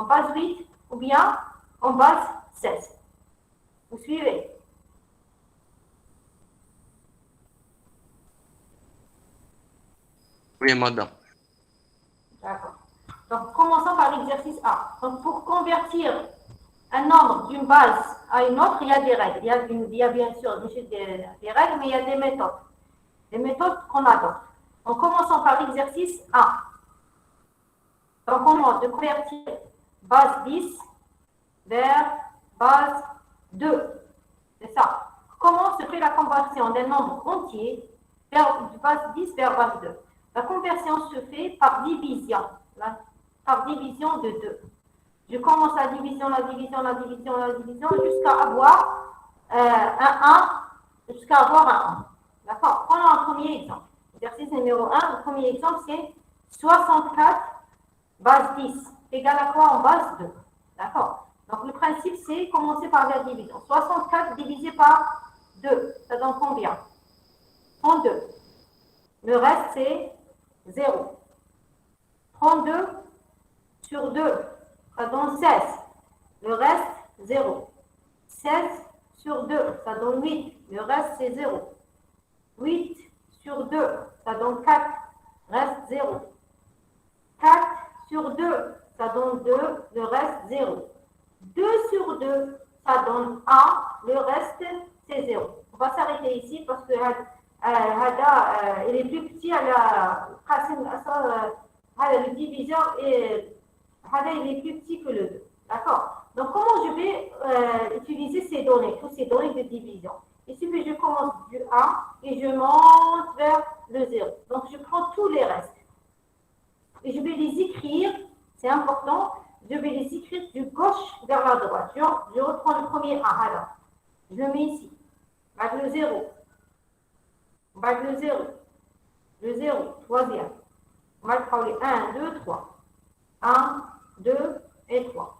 en base 8 ou bien en base 16. Vous suivez? Oui, madame. D'accord. Donc, commençons par l'exercice A. Donc, pour convertir un nombre d'une base à une autre, il y a des règles. Il y a bien sûr des règles, mais il y a des méthodes. Des méthodes qu'on adopte. Donc, commençons par l'exercice A. Donc, on demande de convertir base 10 vers base 2. C'est ça. Comment se fait la conversion d'un nombre entier de base 10 vers base 2? La conversion se fait par division. Par division de 2. Je commence la division, jusqu'à avoir un 1, jusqu'à avoir un 1. D'accord? Prenons un premier exemple. Exercice numéro 1, le premier exemple, c'est 64 base 10 égale à quoi en base 2? D'accord? Donc, le principe, c'est commencer par la division. 64 divisé par 2, ça donne combien? 32. Le reste, c'est 0. 32 sur 2, ça donne 16. Le reste, 0. 16 sur 2, ça donne 8. Le reste, c'est 0. 8 sur 2, ça donne 4. Reste 0. 4 sur 2, ça donne 2. Le reste, 0. 2 sur 2, ça donne 1. Le reste, c'est 0. On va s'arrêter ici parce que Hada, il est plus petit à le diviseur et Hada, il est plus petit que le 2. D'accord? Donc, comment je vais utiliser ces données, toutes ces données de division? Il suffit que je commence du 1 et je monte vers le 0. Donc, je prends tous les restes. Et je vais les écrire, c'est important, je vais les écrire du gauche vers la droite. Je reprends le premier 1, alors. Je le mets ici. Bague le 0. Bague le 0. Le 0, troisième. On va prendre 1, 2, 3. 1, 2 et 3.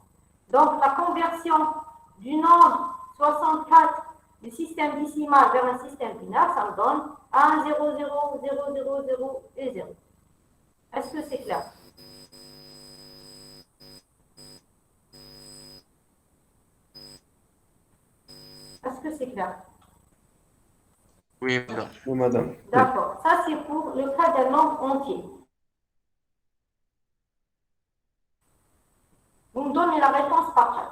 Donc, la conversion du nombre 64 du système décimal vers un système binaire, ça me donne 1, 0, 0, 0, 0, 0 et 0. Est-ce que c'est clair? Est-ce que c'est clair? Oui, madame. Oui, madame. D'accord. Ça, c'est pour le cas d'un nombre entier. Vous me donnez la réponse par chat.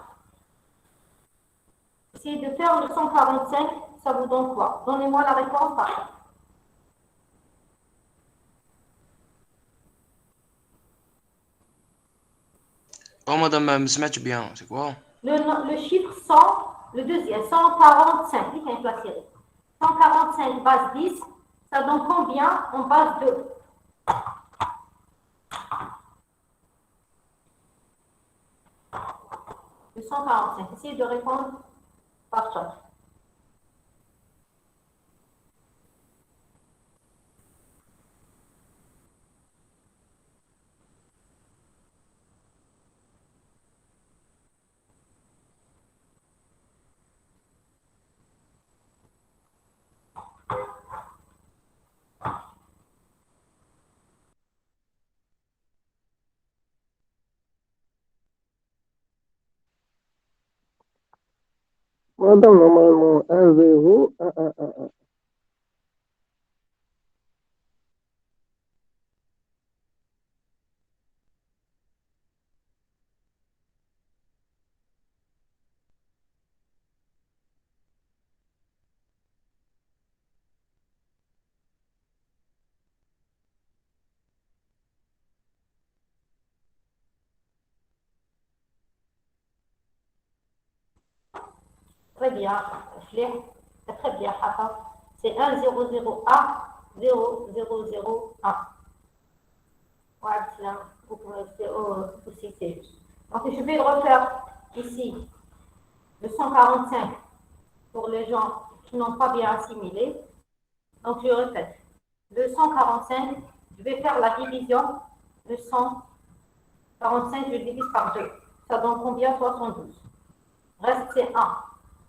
Essayez de faire le 145, ça vous donne quoi? Donnez-moi la réponse par chat. Oh, madame, ما سمعتش bien. C'est quoi? Le chiffre 100, le deuxième, 145, il est placé. 145 base 10, ça donne combien en base 2? Le 145. Essayez de répondre par chat. Madame, normalement, 1, 0, 1, 1, 1, 1. Très bien, c'est très bien, c'est 1, 0, 0, 1, 0, 0, 0, 1. Voilà, aussi, c'est juste. Donc, je vais le refaire ici, le 145, pour les gens qui n'ont pas bien assimilé. Donc, je répète, le 145, je vais faire la division, le 145, je divise par 2. Ça donne combien? 72. Reste, c'est 1.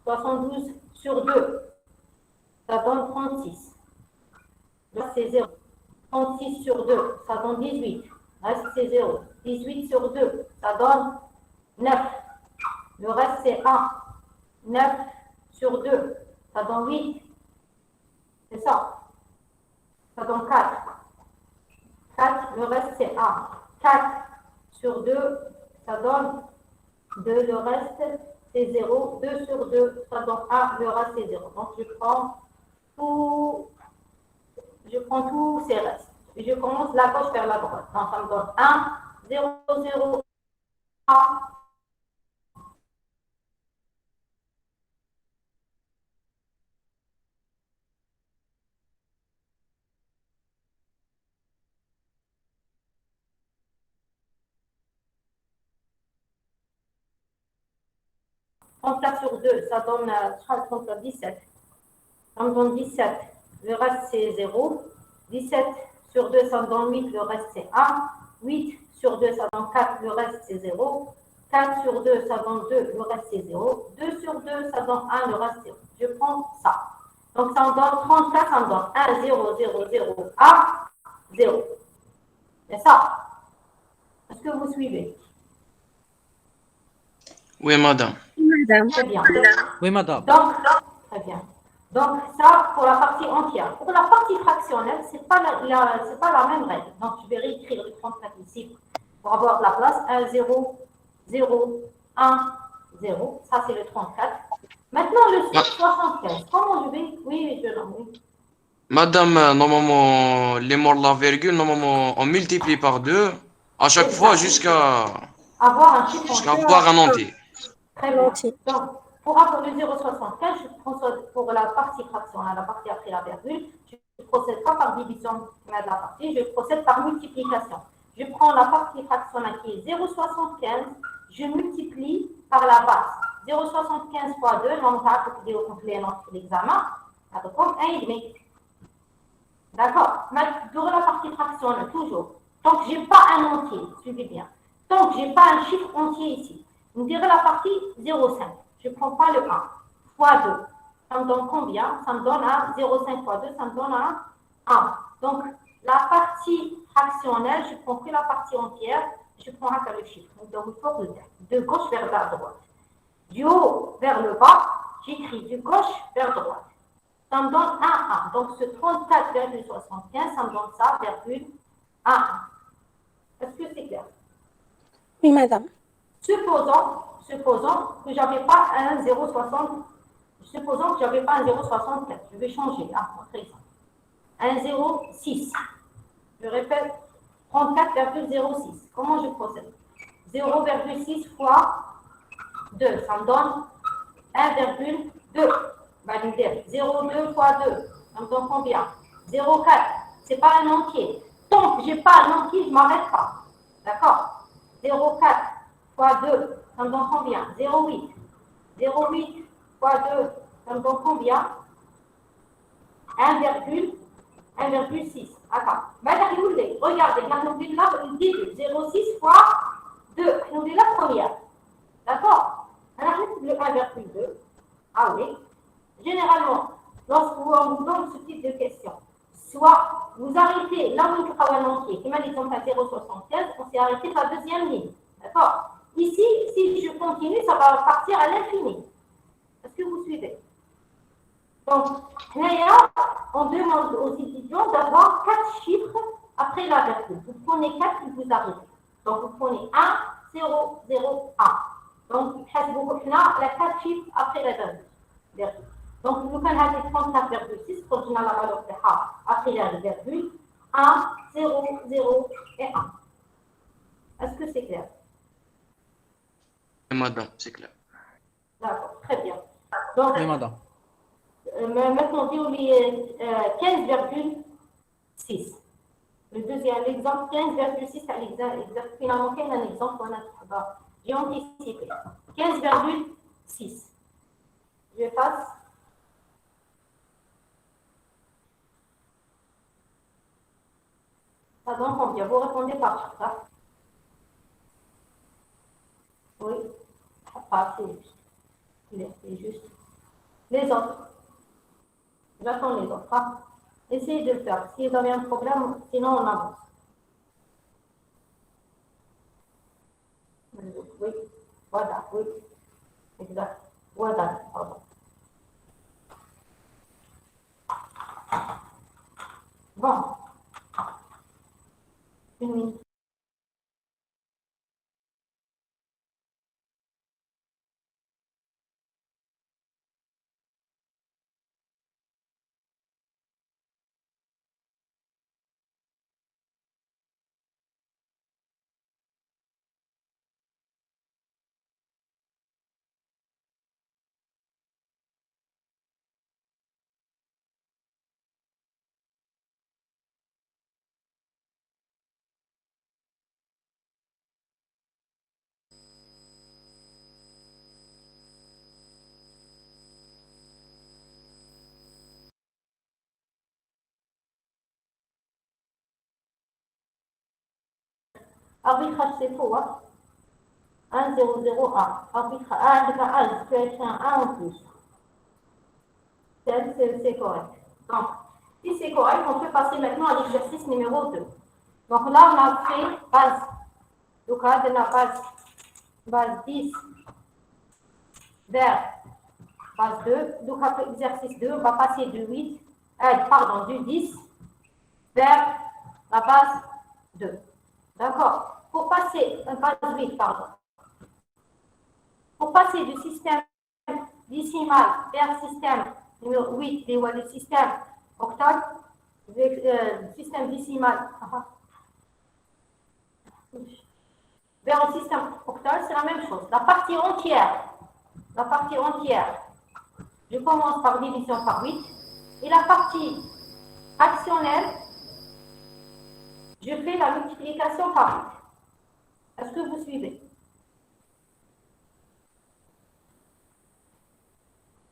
72 sur 2, ça donne 36. Là, c'est 0. 36 sur 2, ça donne 18. Reste, c'est 0. 18 sur 2, ça donne 9. Le reste, c'est 1. 9 sur 2, ça donne 8. C'est ça. Ça donne 4. 4, le reste, c'est 1. 4 sur 2, ça donne 2. Le reste, c'est 0. 2 sur 2, ça donne 1. Le reste, c'est 0. Donc, je prends tous ces restes. Et je commence la gauche vers la droite. Donc, ça me donne 1, 0, 0, 1. Sur 2, ça donne 17. Ça me donne 17. Le reste, c'est 0. 17 sur 2, ça me donne 8. Le reste, c'est 1. 8 sur 2, ça donne 4. Le reste, c'est 0. 4 sur 2, ça donne 2. Le reste, c'est 0. 2 sur 2, ça donne 1. Le reste, c'est 0. Je prends ça. Donc, ça me donne 34. Ça me donne 1, 0, 0, 0, 1, 0. C'est ça. Est-ce que vous suivez? Oui, madame. Très bien. Oui, madame. Donc, très bien. Donc, ça, pour la partie entière. Pour la partie fractionnelle, ce n'est pas la même règle. Donc, je vais réécrire le 34 ici pour avoir de la place. 1, 0, 0, 1, 0. Ça, c'est le 34. Maintenant, le 75. Comment je vais? Oui, je l'en ai. Madame, normalement, les morts de la virgule, normalement, on multiplie par 2 à chaque fois jusqu'à avoir un chiffre avoir un entier. Très bien. Donc, pour avoir le 0,75, je procède pour la partie fractionnelle, la partie après la virgule, je ne procède pas par division de la partie, je procède par multiplication. Je prends la partie fractionnelle qui est 0,75, je multiplie par la base. 0,75 fois 2, on va compléter notre examen, ça donne 1,5. D'accord? Dans la partie fractionnelle, toujours. Tant que je n'ai pas un entier, suivez bien. Tant que je n'ai pas un chiffre entier ici. On dirait la partie 0,5. Je ne prends pas le 1 fois 2. Ça me donne combien? Ça me donne un 0,5 fois 2, ça me donne un 1. Donc, la partie fractionnelle, je ne prends que la partie entière, je prends un le chiffre. Donc, il faut de gauche vers la droite. Du haut vers le bas, j'écris du gauche vers droite. Ça me donne 1, 1. Donc, ce 34,75, ça me donne ça, virgule 1, 1. Est-ce que c'est clair? Oui, madame. Supposons que j'avais pas un 0,60. Supposons que j'avais pas un 0,64. Je vais changer, par exemple. Un 0,6. Je répète, 34,06. Comment je procède? 0,6 fois 2, ça me donne 1,2. Valider. 0,2 fois 2, ça me donne combien? 0,4. Ce n'est pas un entier. Tant que je n'ai pas un entier, je ne m'arrête pas. D'accord? 0,4 fois 2, ça me donne combien? 0,8. 0,8 fois 2, ça me donne combien? 1,6. Attends. Regardez, on dit là, 0,6 fois 2. On dit la première. D'accord? Alors, le 1,2. Ah oui. Généralement, lorsque on vous donne ce type de question, soit vous arrêtez là où il y a un entier, qui m'a dit qu'on fait 0,75, on s'est arrêté par la deuxième ligne. D'accord? Ici, si je continue, ça va partir à l'infini. Est-ce que vous suivez? Donc, là, on demande aux étudiants d'avoir 4 chiffres après la virgule. Vous prenez 4 et vous arrêtez. Donc, vous prenez 1, 0, 0, 1. Donc, il y a 4 chiffres après la virgule. Donc, nous avons 34,6 pour donner la valeur de A après la virgule. 1, 0, 0 et 1. Est-ce que c'est clair? Madame, c'est clair. D'accord, très bien. Donc, Oui, madame. maintenant, on dit 15,6. Le deuxième exemple, 15,6 à l'exemple. Finalement, quel est un exemple? J'ai anticipé. 15,6. Je passe. Ça donne combien? Vous répondez par ça. Oui. Ah, c'est juste. Les autres. J'attends les autres. Hein? Essayez de le faire. Si vous avez un problème, sinon on avance. Oui. Voilà, oui. Exact. Voilà, pardon. Bon. Une minute. Arbitrage, c'est faux, hein. 1, 0, 0, 1. Arbitrage, 1, tu as écrit un 1 en plus. C'est correct. Donc, si c'est correct, on peut passer maintenant à l'exercice numéro 2. Donc là, on a fait base. Donc, là, de la base 10 vers base 2. Donc, après exercice 2, on va passer du 8, du 10 vers la base 2. D'accord? Pour passer, base 8, pardon. Pour passer du système décimal vers le système numéro 8, le système octal, le système décimal, vers le système octal, c'est la même chose. La partie entière, je commence par division par 8, et la partie fractionnelle, je fais la multiplication par 8. Est-ce que vous suivez?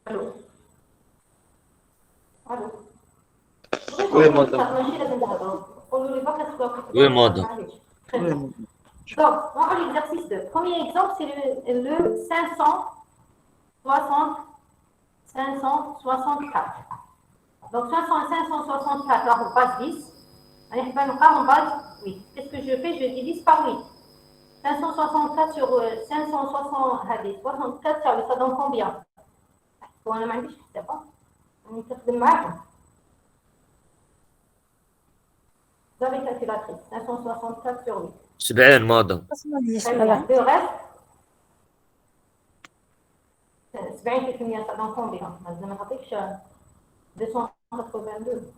Allô? Allô? Oui, madame. Oui, madame. Très bien. Donc, on va l'exercice 2. Premier exemple, c'est le 564. Donc, 500 et 564, là, on passe 10. Allez, on base 8. Qu'est-ce que je fais? Je divise par 8. 564 sur 564, ça donne combien? Pour un je ne sais pas. On est de marge. Vous avez calculatrice. 564 sur 8. 70 madame. Très bien. Le reste, 70 في المية, ça donne combien? Je ne me rappelle que 282.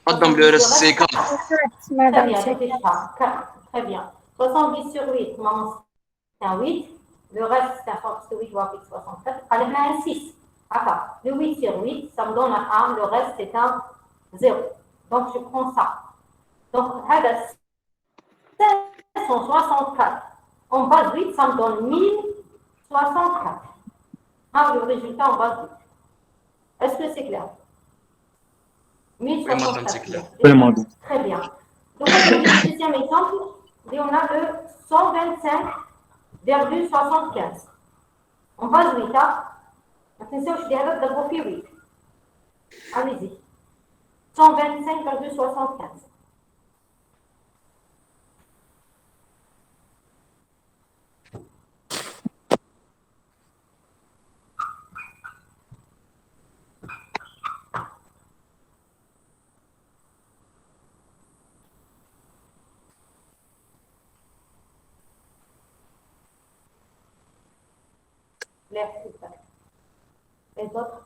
Madame, le reste, c'est 4. Très Madame, bien, c'est c'était ça. 4. Très bien. 70 sur 8, maman, c'est un 8. Le reste, c'est un 60 sur 8, je vois avec 64. Allez, on a un 6. Attends, le 8 sur 8, ça me donne un 1. Le reste, c'est un 0. Donc, je prends ça. Donc, 564. En base 8, ça me donne 1064. Ah, le résultat en base 8. Est-ce que c'est clair? 1064. Oui, madame, c'est clair. Oui, madame. Très bien. Donc, le deuxième exemple, et on a le 125,75. En base 8, hein? Attention, je dis alors d'abord 8. Allez-y. 125,75. L'air, c'est ça. Les autres,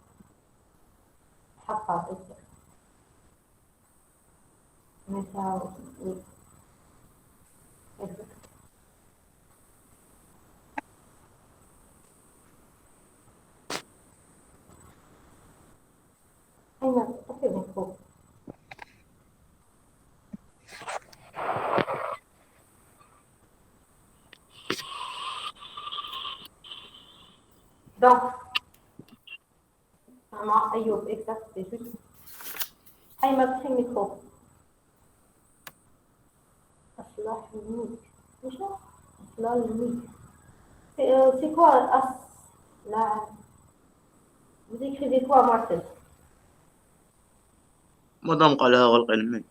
pas. Mais ça, oui. Exact. Ah non, ça fait bien trop. Donc, maman, Ayoub, exact, c'est juste. Aïe, ma pris le micro. Aslah, limite. C'est ça? Aslah, limite. C'est quoi, Aslah? Vous écrivez quoi, Martin? مدام قالها غلق علمي.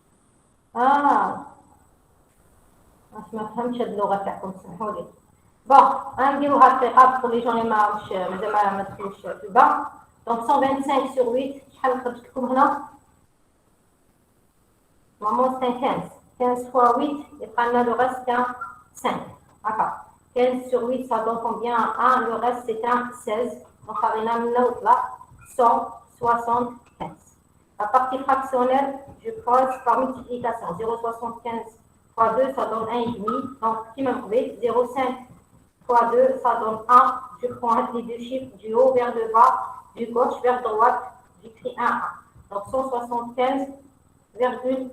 ما فهمتش هاد اللغة تاعكم، سمحوا لي. Bon, نديروها دقيقة pour les gens اللي ماهمش مازال ما دخلوش في البنك. Donc 125 sur 8 شحال خرجت لكم هنا؟ Normalement c'est un 15. 15 fois 8, يبقى لنا le reste c'est un 5. D'accord. 15 sur 8, ça donne combien? 1, le reste c'est un 16. Donc عطينا من là وطلع 175. La partie fractionnelle, je creuse par multiplication. 0,75 fois 2, ça donne 1,5. Donc, qui m'a trouvé 0,5 fois 2, ça donne 1. Je prends les deux chiffres du haut vers le bas, du gauche vers droite. J'écris 1. Donc, 175, virgule,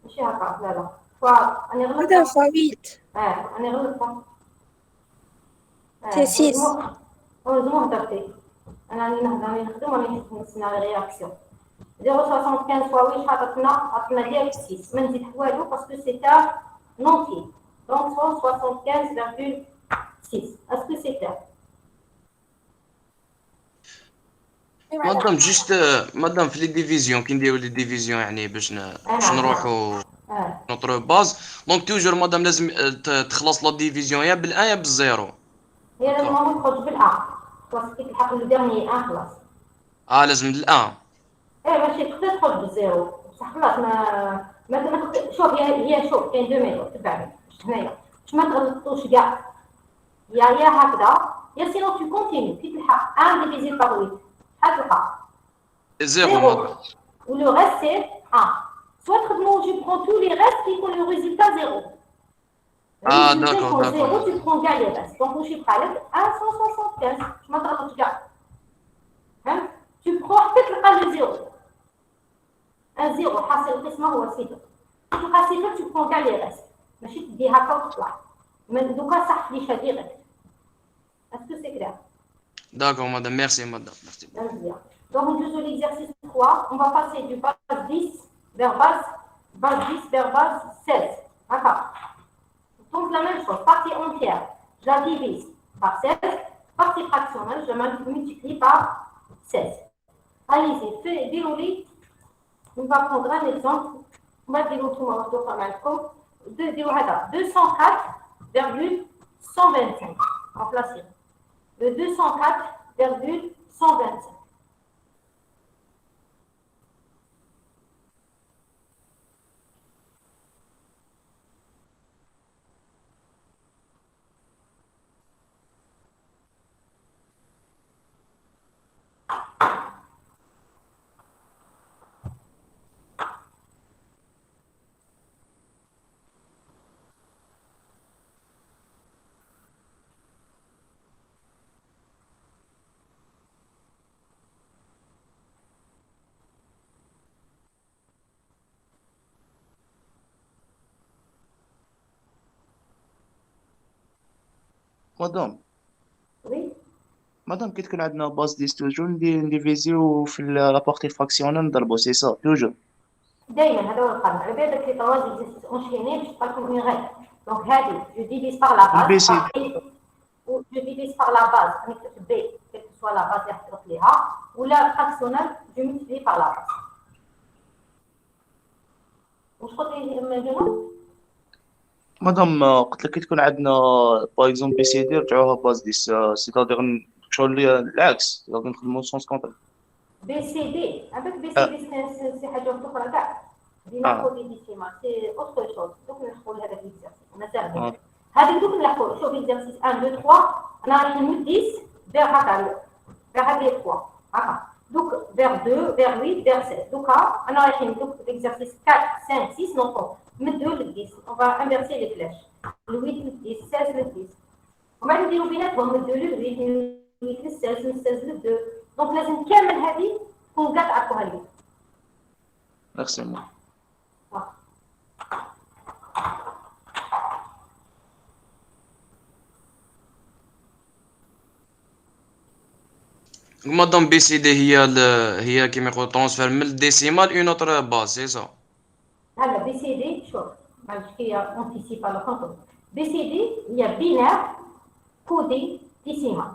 je sais pas, là. Fois, on est Madame, fois 8. on est revenu. C'est 6. Heureusement, adapté. On a une réaction. 0,75 fois 8, عطنا direct 6. ما نزيد والو parce que c'est un entier. Donc 175,6. Est-ce que c'est clair? مادام جوست مادام في لي ديفيزيون كي نديرو لي ديفيزيون يعني باش نروحو نوتر باز دونك توجور مادام لازم تخلص لا ديفيزيون يا بالان يا بالزيرو. هي لازم تخرج بالان. خلاص كي تلحق لو ديرني ان خلاص. لازم الان. ماشي تقدر تخرج بالزيرو بصح خلاص ما شوف هي شوف كاين دو ميثود تبعني هنايا باش ما تغلطوش كاع يا هكذا يا سينو تو كونتينيو كي تلحق 1 ديفيزي بار 8 شحال تلقى؟ زيرو. و لو ريست سي 1 soit تخدمو جو برون تو لي ريست كي يكون لو ريزولتا زيرو. داكور زيرو تو برون كاع لي ريست دونك واش يبقى لك 175 باش ما تغلطش كاع فهمت؟ tu prends حتى تلقى لو زيرو ان زيرو حاصل القسمه هو صفر تلقى صفر tu prends كاع لي ريست ماشي تدي هكا وتطلع دوكا صح لي شادي غير اسكو سي كلير D'accord, madame. Merci, madame. Merci. Donc, on joue l'exercice 3. On va passer du base 10 vers base 10 vers base 16. D'accord. Donc, la même chose. Partie entière, je la divise par 16. Partie fractionnelle, je la multiplie par 16. Allez-y, déroulez. On va prendre un exemple. On va dérouler tout le monde. 204,125. Remplacer. Le 204,125. مدام Oui. مدام كي تكون عندنا باز ديس توجور نديفيزيو في لابارتي فراكسيونال نضربو سي سا توجور دائما هذا هو القانون على بالك لي طواز اكزيستيس اونشيني باش تبقى لكم اون غير دونك هذه جو ديفيز بار لا باز و جو ديفيز بار لا باز نكتب بي كيل سوا لا باز اللي حطيت ليها ولا فراكسيونال جو ملتبلي بار لا باز واش قلت لي مجنون مدام قلت لك كي تكون عندنا باغ اكزومبل بي سي دي رجعوها باز ديس سيتادير شغل العكس غادي نخدمو سونس كونتر بي سي دي عندك بي سي دي سي حاجه اخرى كاع ديما كودي ديسيمال سي اوتر شوز دوك نحكوا لهذا الاكزرسيس مازال هذيك دوك نحكوا شوف اكزرسيس 1 2 3 انا راح نمد 10 فير هكا فير هذه 3 هكا دوك فير 2 فير 8 فير 16 دوكا انا راح ندوك اكزرسيس 4 5 6 نوطو مدو ل 10 on va inverser les flèches le 8 le 10 16 le 10 وبعد نديرو بيناتهم مدو ل 8 8 ل 16 من 16 ل 2 دونك لازم كامل هذه تكون كاع تعرفوها لي ميرسي مو مادام بي سي دي هي كيما يقولوا ترانسفير من الديسيمال اون اوتر باز سي سا. هلا بي سي دي شوف معليش هي اونتيسيب على كونتر بي سي دي هي بينار كودي ديسيمال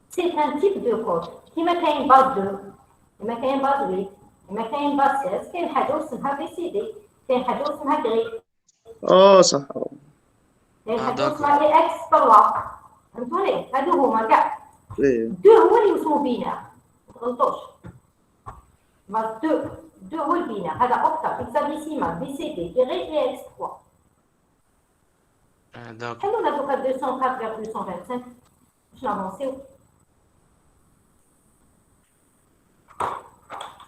سي ان تيب دو كود كيما كاين باز 2 كيما كاين باز 8 كيما كاين باز 16 كاين حاجه اسمها بي سي دي كاين حاجه اسمها غري صح اسمها اي اكس بالواقع فهمتوني هادو هما كاع إيه. دو هو اللي يسمو بينار ما تغلطوش ما دو هو البينار هذا اوكتا هكساديسيمال بي سي دي تيغي اي اكس 3 حلونا دوكا 204.225 باش نافونسيو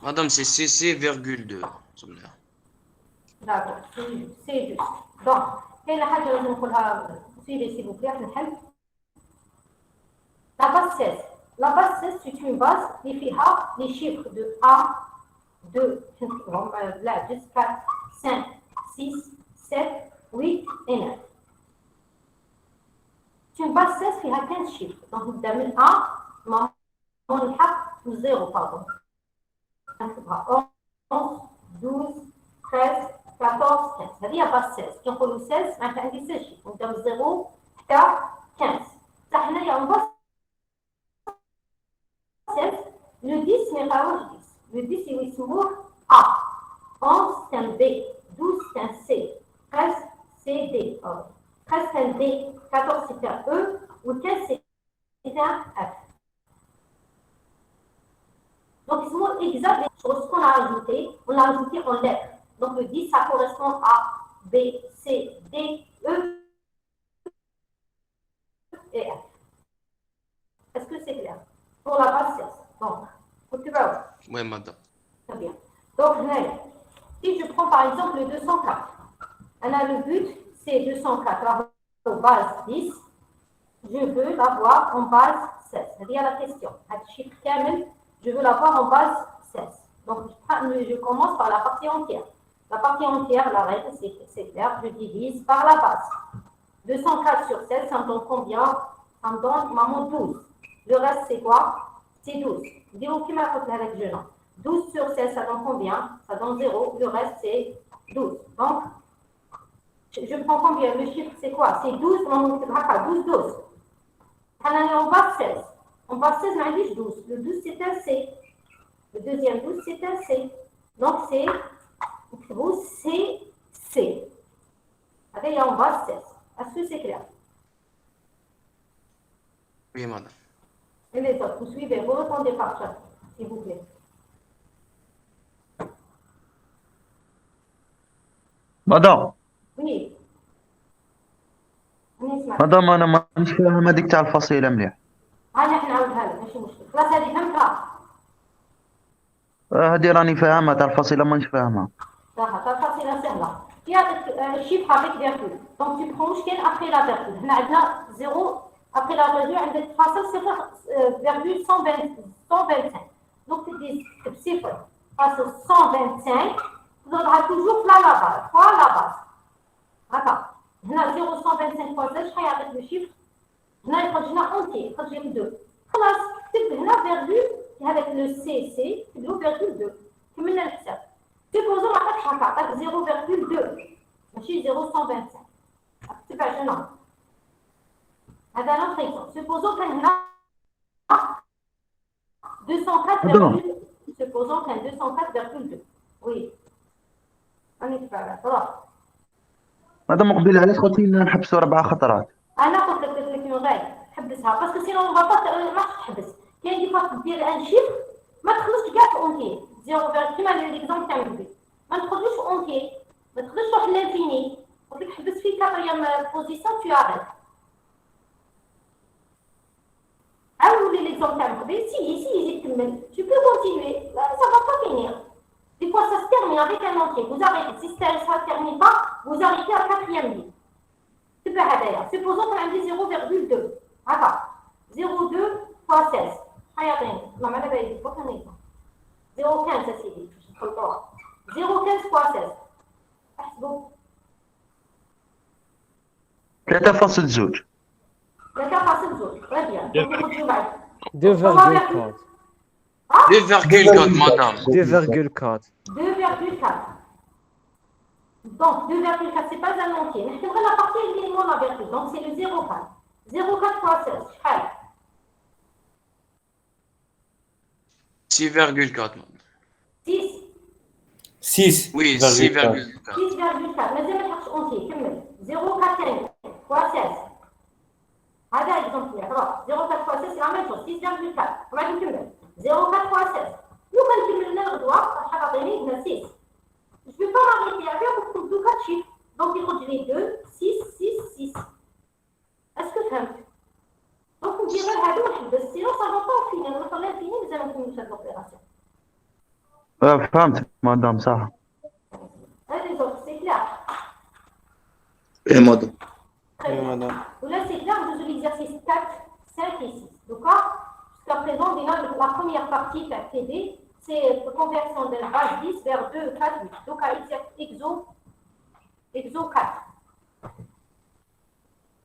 مدام سي سي سي فيرغول دو صبنا داكور سي جوست دونك كاينه حاجه لازم نقولها سيدي سي بوكلي راح نحل La base 16. La base 16, c'est une base qui fait les chiffres de 1, 2, 4, 5, 6, 7, 8 et 9. C'est une base 16 qui a 15 chiffres. Donc, vous avez 1, on 0, pardon. 11, 12, 13, 14, 15. C'est-à-dire la base 16. Quand on dit 16, on a 16 chiffres. Donc, 0, 4, 15. Ça, il y a une base le 10 n'est pas le 10. Le 10, il est souvent A. 11, c'est un B. 12, c'est un C. 13, c'est D. 13, c'est un D. 14, c'est un E. Ou 15, c'est un F. Donc, ils sont exacts sur ce qu'on a ajouté. On l'a ajouté en lettres. Donc, le 10, ça correspond à B, C, D, E et F. Est-ce que c'est clair? Pour la base 16. Donc, oui, madame. Très bien. Donc, si je prends par exemple le 204, le but, c'est 204 en base 10, je veux l'avoir en base 16. C'est-à-dire la question. Chiffre Kamel, je veux l'avoir en base 16. Donc, je commence par la partie entière. La partie entière, la règle, c'est clair, je divise par la base. 204 sur 16, ça me donne combien? Ça me donne, maman, 12. Le reste, c'est quoi? C'est 12. Dis-moi qui m'a fait avec le nom. 12 sur 16, ça donne combien? Ça donne 0. Le reste, c'est 12. Donc, je prends combien? Le chiffre, c'est quoi? C'est 12. On va 12, 12. On base 16. On base 16, on dit 12. Le 12, c'est un C. Le deuxième 12, c'est un C. Donc, c'est C, C. Allez, on base 16. Est-ce que c'est clair? Oui, madame. Et les autres, vous suivez, vous répondez par chat, s'il vous plaît. مدام Oui. نسمع. مدام انا مانيش فاهم هذيك تاع الفصيله مليح. هاني احنا نعاودها لك ماشي مشكل. خلاص هذه فهمتها. هذه راني فاهمها تاع الفصيله مانيش فاهمها. صح تاع الفصيله سهله. يعطيك الشيف افيك فيرغول. دونك tu prends مش كاين ابري لا فيرغول. هنا عندنا 0 ابري لا فيرغول عندك فاصل 125. دونك تدي بصفر فاصل 125 تضربها توجور في لا باز. فوا لا باز. هكا. هنا 0.125 فاصل شحال يعطيك لو شيفر؟ هنا يخرج لنا اونتي يخرج لك 2. خلاص كتب هنا فيرغول هذاك لو سي سي كتبو فيرغول 2. كملنا الحساب. سيبوزو ما عطاكش هكا عطاك 0.2 ماشي 0.125. كتب عشان هذا نوتر اكزومبل. سيبوزو كان هنا 204. سيبوزو كان 204.2. وي راني تبع خلاص. مدام مقبل علاش قلتي لنا نحبسوا 4 خطرات؟ انا قلت لك من غير حبسها باسكو سينو الغلطات ما تحبس. كاين دي فاس دير ان شيفر ما تخلصش كاع في اونتي 0 كيما ليكزومبل تاع البي ما تخرجوش اونتي ما تخرجش تروح لانفيني قلت لك حبس في كاتريام بوزيسيون تو اريت. عاودوا لي ليكزومبل تاع البي سي يزيد كمل tu peux continuer ça va pas finir. Des fois ça se termine avec un entier. Vous arrêtez. Si ça ne termine pas, vous arrêtez à 4e ligne. تبع هذايا. Supposons qu'on عندي 0.2. هكا 0.2 fois 16. شحال يعطيني؟ لا ما على بالي فوق هنا 0.15 اسيدي باش نخلطوها. 0.15 fois 16. احسبوا 3.2. 3.2. Très bien. Donc نخرجوا بعد. 2,4. 2,4 madame. 2,4. 2,4. Donc 2,4 c'est pas un entier. نحسبوا la partie éliminant la virgule. Donc c'est le 0,4. 0,4 fois 16. شحال؟ 6,4 madame. 6. 6. Oui, 6,4. 6,4 مازال ما تحطش اونتي كمل 0,4 fois exemplaire. Alors, 0,4 fois 16, c'est la même chose, 6,4. On va calculer. 0,4 fois 16. Nous, quand on calcule le droit, on va gagner 6. Je ne vais pas m'arrêter à faire pour prendre 4 chiffres. Donc, il faut que j'ai 2, 6, 6, 6. Est-ce que tu as vu? Donc, on dirait à l'autre, sinon ça ne va pas finir. Nous allons finir, nous allons finir cette opération. فهمت مدام صح. Les autres, c'est clair. ايه مدام. Très bien. Là, c'est clair, vous avez l'exercice 4, 5 et 6. D'accord? Jusqu'à présent, déjà, la première partie qu'a TD, c'est la conversion de la base 10 vers 2, 4, 8. Donc, à exo 4.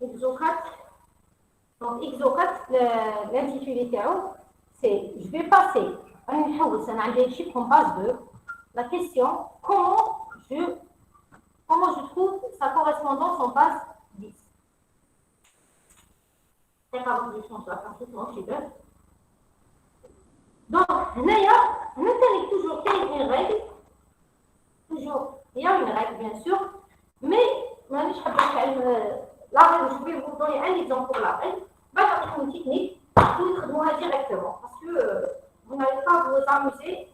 Exo 4. Donc, exo 4, l'intitulé théo, c'est je vais passer à une chose, c'est un chiffre en base 2. La question, comment je trouve sa correspondance en base 10. C'est pas votre question, ça va faire chez eux. Donc, d'ailleurs, maintenant, toujours, il y a une règle. Toujours, il y a une règle, bien sûr. Mais, là, je vais vous donner un exemple pour la règle. Je vais vous une technique pour le directement. Parce que vous n'allez pas vous amuser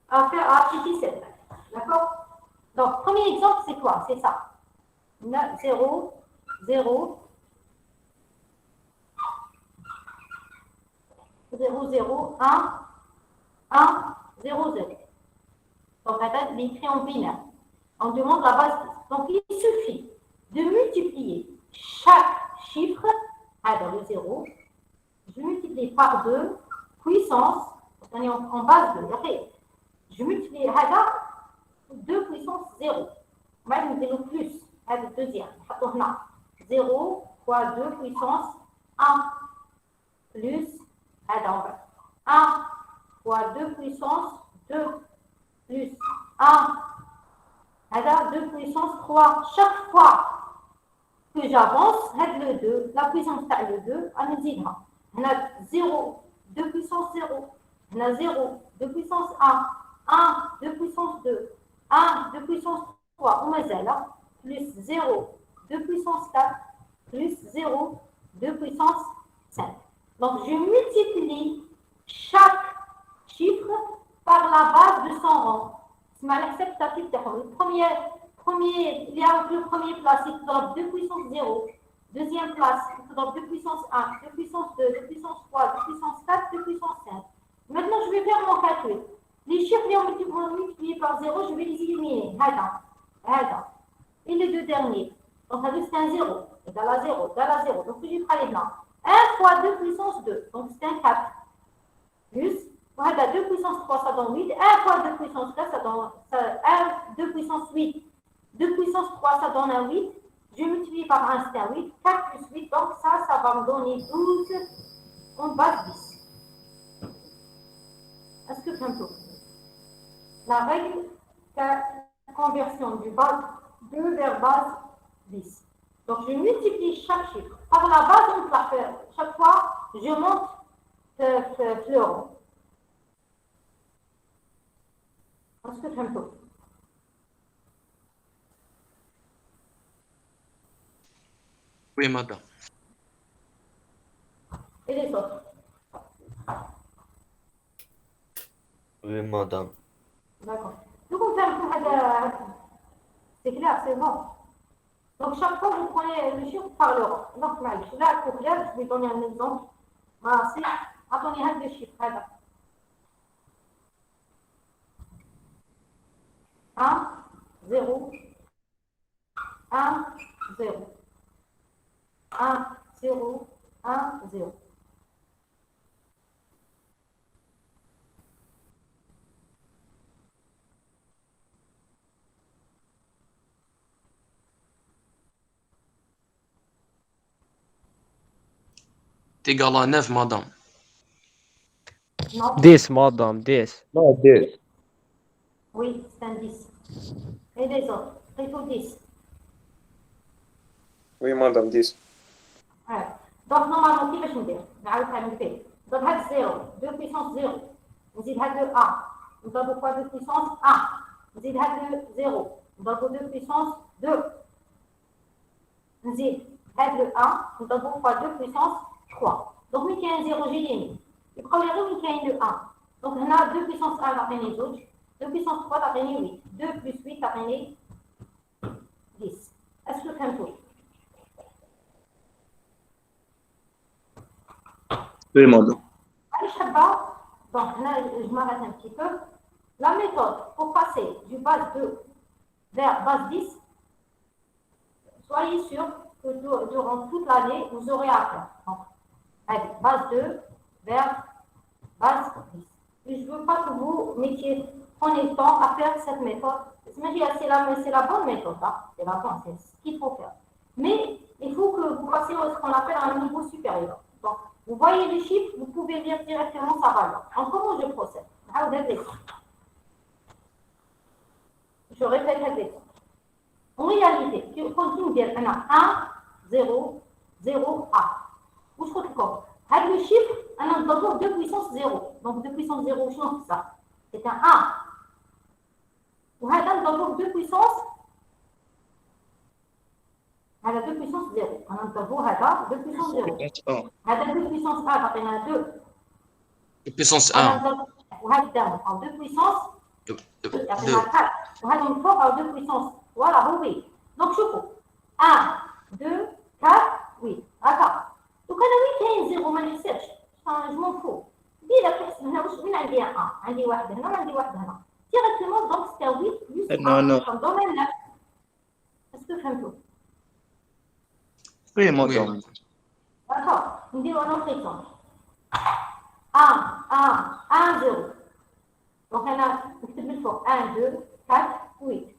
à appliquer cette règle. D'accord? Donc, premier exemple, c'est quoi? C'est ça. 0, 0, 0, 0, 1, 1, 0, 0. Donc, on écrit en binaire. On demande la base 10. Donc, il suffit de multiplier chaque chiffre, dans le 0, je multiplie par 2, puissance, on est en base 2. Après, je multiplie 2 puissance 0. Même le plus, le deuxième. Donc, là, 0 fois 2 puissance 1 plus 1 fois 2 puissance 2 plus 1 2 puissance 3. Chaque fois que j'avance, le 2, la puissance le 2, on a 0, 2 puissance 0, on a 0, 2 puissance 1, 1, 2 puissance 2, 1, 2 puissance 3, on a 0, plus 0, 2 puissance 4, plus 0, 2 puissance 5. Donc, je multiplie chaque chiffre par la base de son rang. C'est l'acceptatif. Il y a le premier place, il donne 2 puissance 0. Deuxième place, il donne 2 puissance 1, 2 puissance 2, 2 puissance 3, 2 puissance 4, 2 puissance 5. Maintenant, je vais faire mon calcul. Les chiffres vont multiplier par 0, je vais les éliminer. Et les deux derniers. Donc, c'est un 0. Égal à 0, égal à 0. Donc, je prends les blancs. 1 fois 2 puissance 2. Donc, c'est un 4. Plus, 2 puissance 3, ça donne 8. 1 fois 2 puissance 4, ça donne 2 puissance 8. 2 puissance 3, ça donne un 8. Je multiplie par 1, c'est un 8. 4 plus 8, donc ça va me donner 12 en base 10. Est-ce que c'est un peu? La règle, c'est conversion du base 2 vers base 10. Donc, je multiplie chaque chiffre par la base, on va faire. Chaque fois, je monte le rond. Est-ce que c'est un peu? Oui, madame. Et les autres? Oui, madame. D'accord. Donc, on fait un peu. C'est clair, c'est bon. Donc, chaque fois, vous prenez le chiffre par le rang. Donc, là, pour clair, je vais donner un exemple. Voilà, c'est. Attendez, le chiffre. 1, 0, 1, 0. 1, 0, 1, 0. C'est égal à 9, madame. Non? 10 madame 10. No, this. Oui, c'est un 10. Et les autres? Plutôt 10. Oui, madame, 10. Ouais. Donc, normalement, كيفاش ندير؟ نعاود نفهم. Donc, هاد 0, 2 puissance 0. نزيد هاد 1. نضربو fois 2 puissance 1. نزيد هاد 0. نضربو 2 puissance 2. نزيد Avec le 1, nous avons fois 2 puissance 3. Donc, il y a un 0, j'ai mis. Le premier, il y a le 1. Donc, on a 2 puissance 1 dans les autres. 2 puissance 3 dans les 8. 2 plus 8 dans les 10. Est-ce que vous faites tout? Oui, madame. Donc, là, je m'arrête un petit peu. La méthode pour passer du base 2 vers base 10, soyez sûr que durant toute l'année, vous aurez à faire. Donc, allez, base 2 vers base 10. Et je ne veux pas que vous prenez le temps à faire cette méthode. C'est la bonne méthode, hein? C'est la bonne, c'est ce qu'il faut faire. Mais il faut que vous passiez ce qu'on appelle un niveau supérieur. Donc, vous voyez les chiffres, vous pouvez lire directement sa valeur. Alors, comment je procède? Je répète l'exemple. En réalité, quand on dit 1, 0, 0, A. Où je retrouve avec le chiffre, on a d'abord 2 puissance 0. Donc 2 puissance 0, je change ça. C'est un 1. On a d'abord 2 puissance. On a 2 puissance 0. On a d'abord 2 puissance 0. On a 2 puissance 1, on a 2. 2 puissance 1. On a 2 puissance 2. On a 4. On a une fois par 2 puissance. Voilà, oui. Donc, je fais 1, 2, 4, 8. D'accord. Donc, on a 8 et 0, ما نحسبش. Je m'en fous. Dis la personne, je عندي 1. عندي واحد هنا وعندي واحد هنا. Directement, donc, c'est 8 plus 1. Comme dans le 9. Est-ce que فهمتوا? Oui, madame. D'accord. نديرو un autre exemple. 1, 1, 1, 0. Donc, on a نكتب الفوق 1, 2, 4, 8.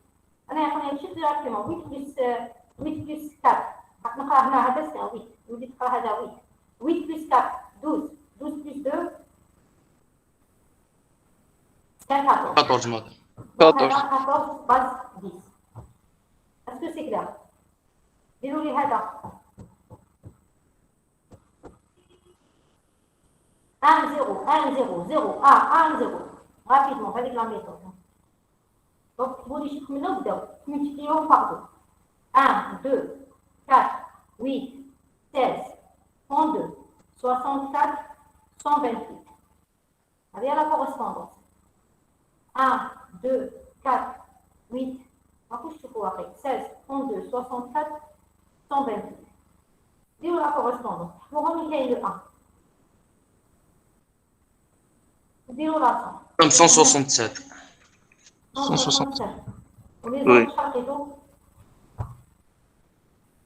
أنا يعطيني الشيء directement 8 plus 4. نقرأ هنا هذا c'est 8. ولي تقرأ هذا 8. 8 plus 4, 12. 12 plus 2, c'est 14. 14 madame. 14 base 10. Est-ce que c'est clair? ديروا لي هذا 1, 0, 1, 0, 0, 1, 1, 0. Rapidement, avec la méthode. Donc, vous les chiffres maintenant, multiplions par 2. 1, 2, 4, 8, 16, 32, 64, 128. Allez à la correspondance. 1, 2, 4, 8, 16, 32, 64, 128. Dis-nous la correspondance. Vous remettez le 1. Dis-nous la 100. 167. 167. Oui.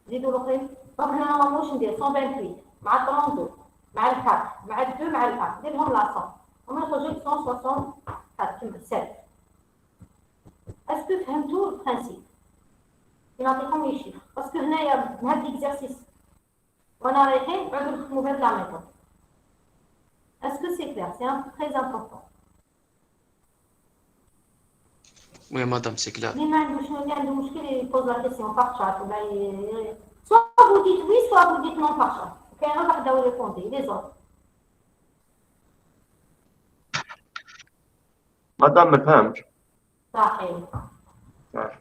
زيدوا الاخرين. دونك هنا نورمالمون ندير 128 مع 32 مع ال 4 مع ال 2 مع ال 1 ندير لهم لا 100 ومن خرجوا 164 كما 7. اسكو فهمتوا البرانسيب؟ نعطيكم لي شيفر باسكو هنايا هاد ليكزارسيس وانا رايحين نعاودو نخدمو بهاد لا ميثود. اسكو سي كلير؟ سي ان تري امبورطون. Oui madame, c'est clair. اللي اللي عنده مشكل يبوز لا كيسيون باغ شات ولا soit vous dites oui, soit vous dites non par chat. كاين غير واحد اللي يريبوندي لي زوط. مدام ما فهمتش. صحيح. راح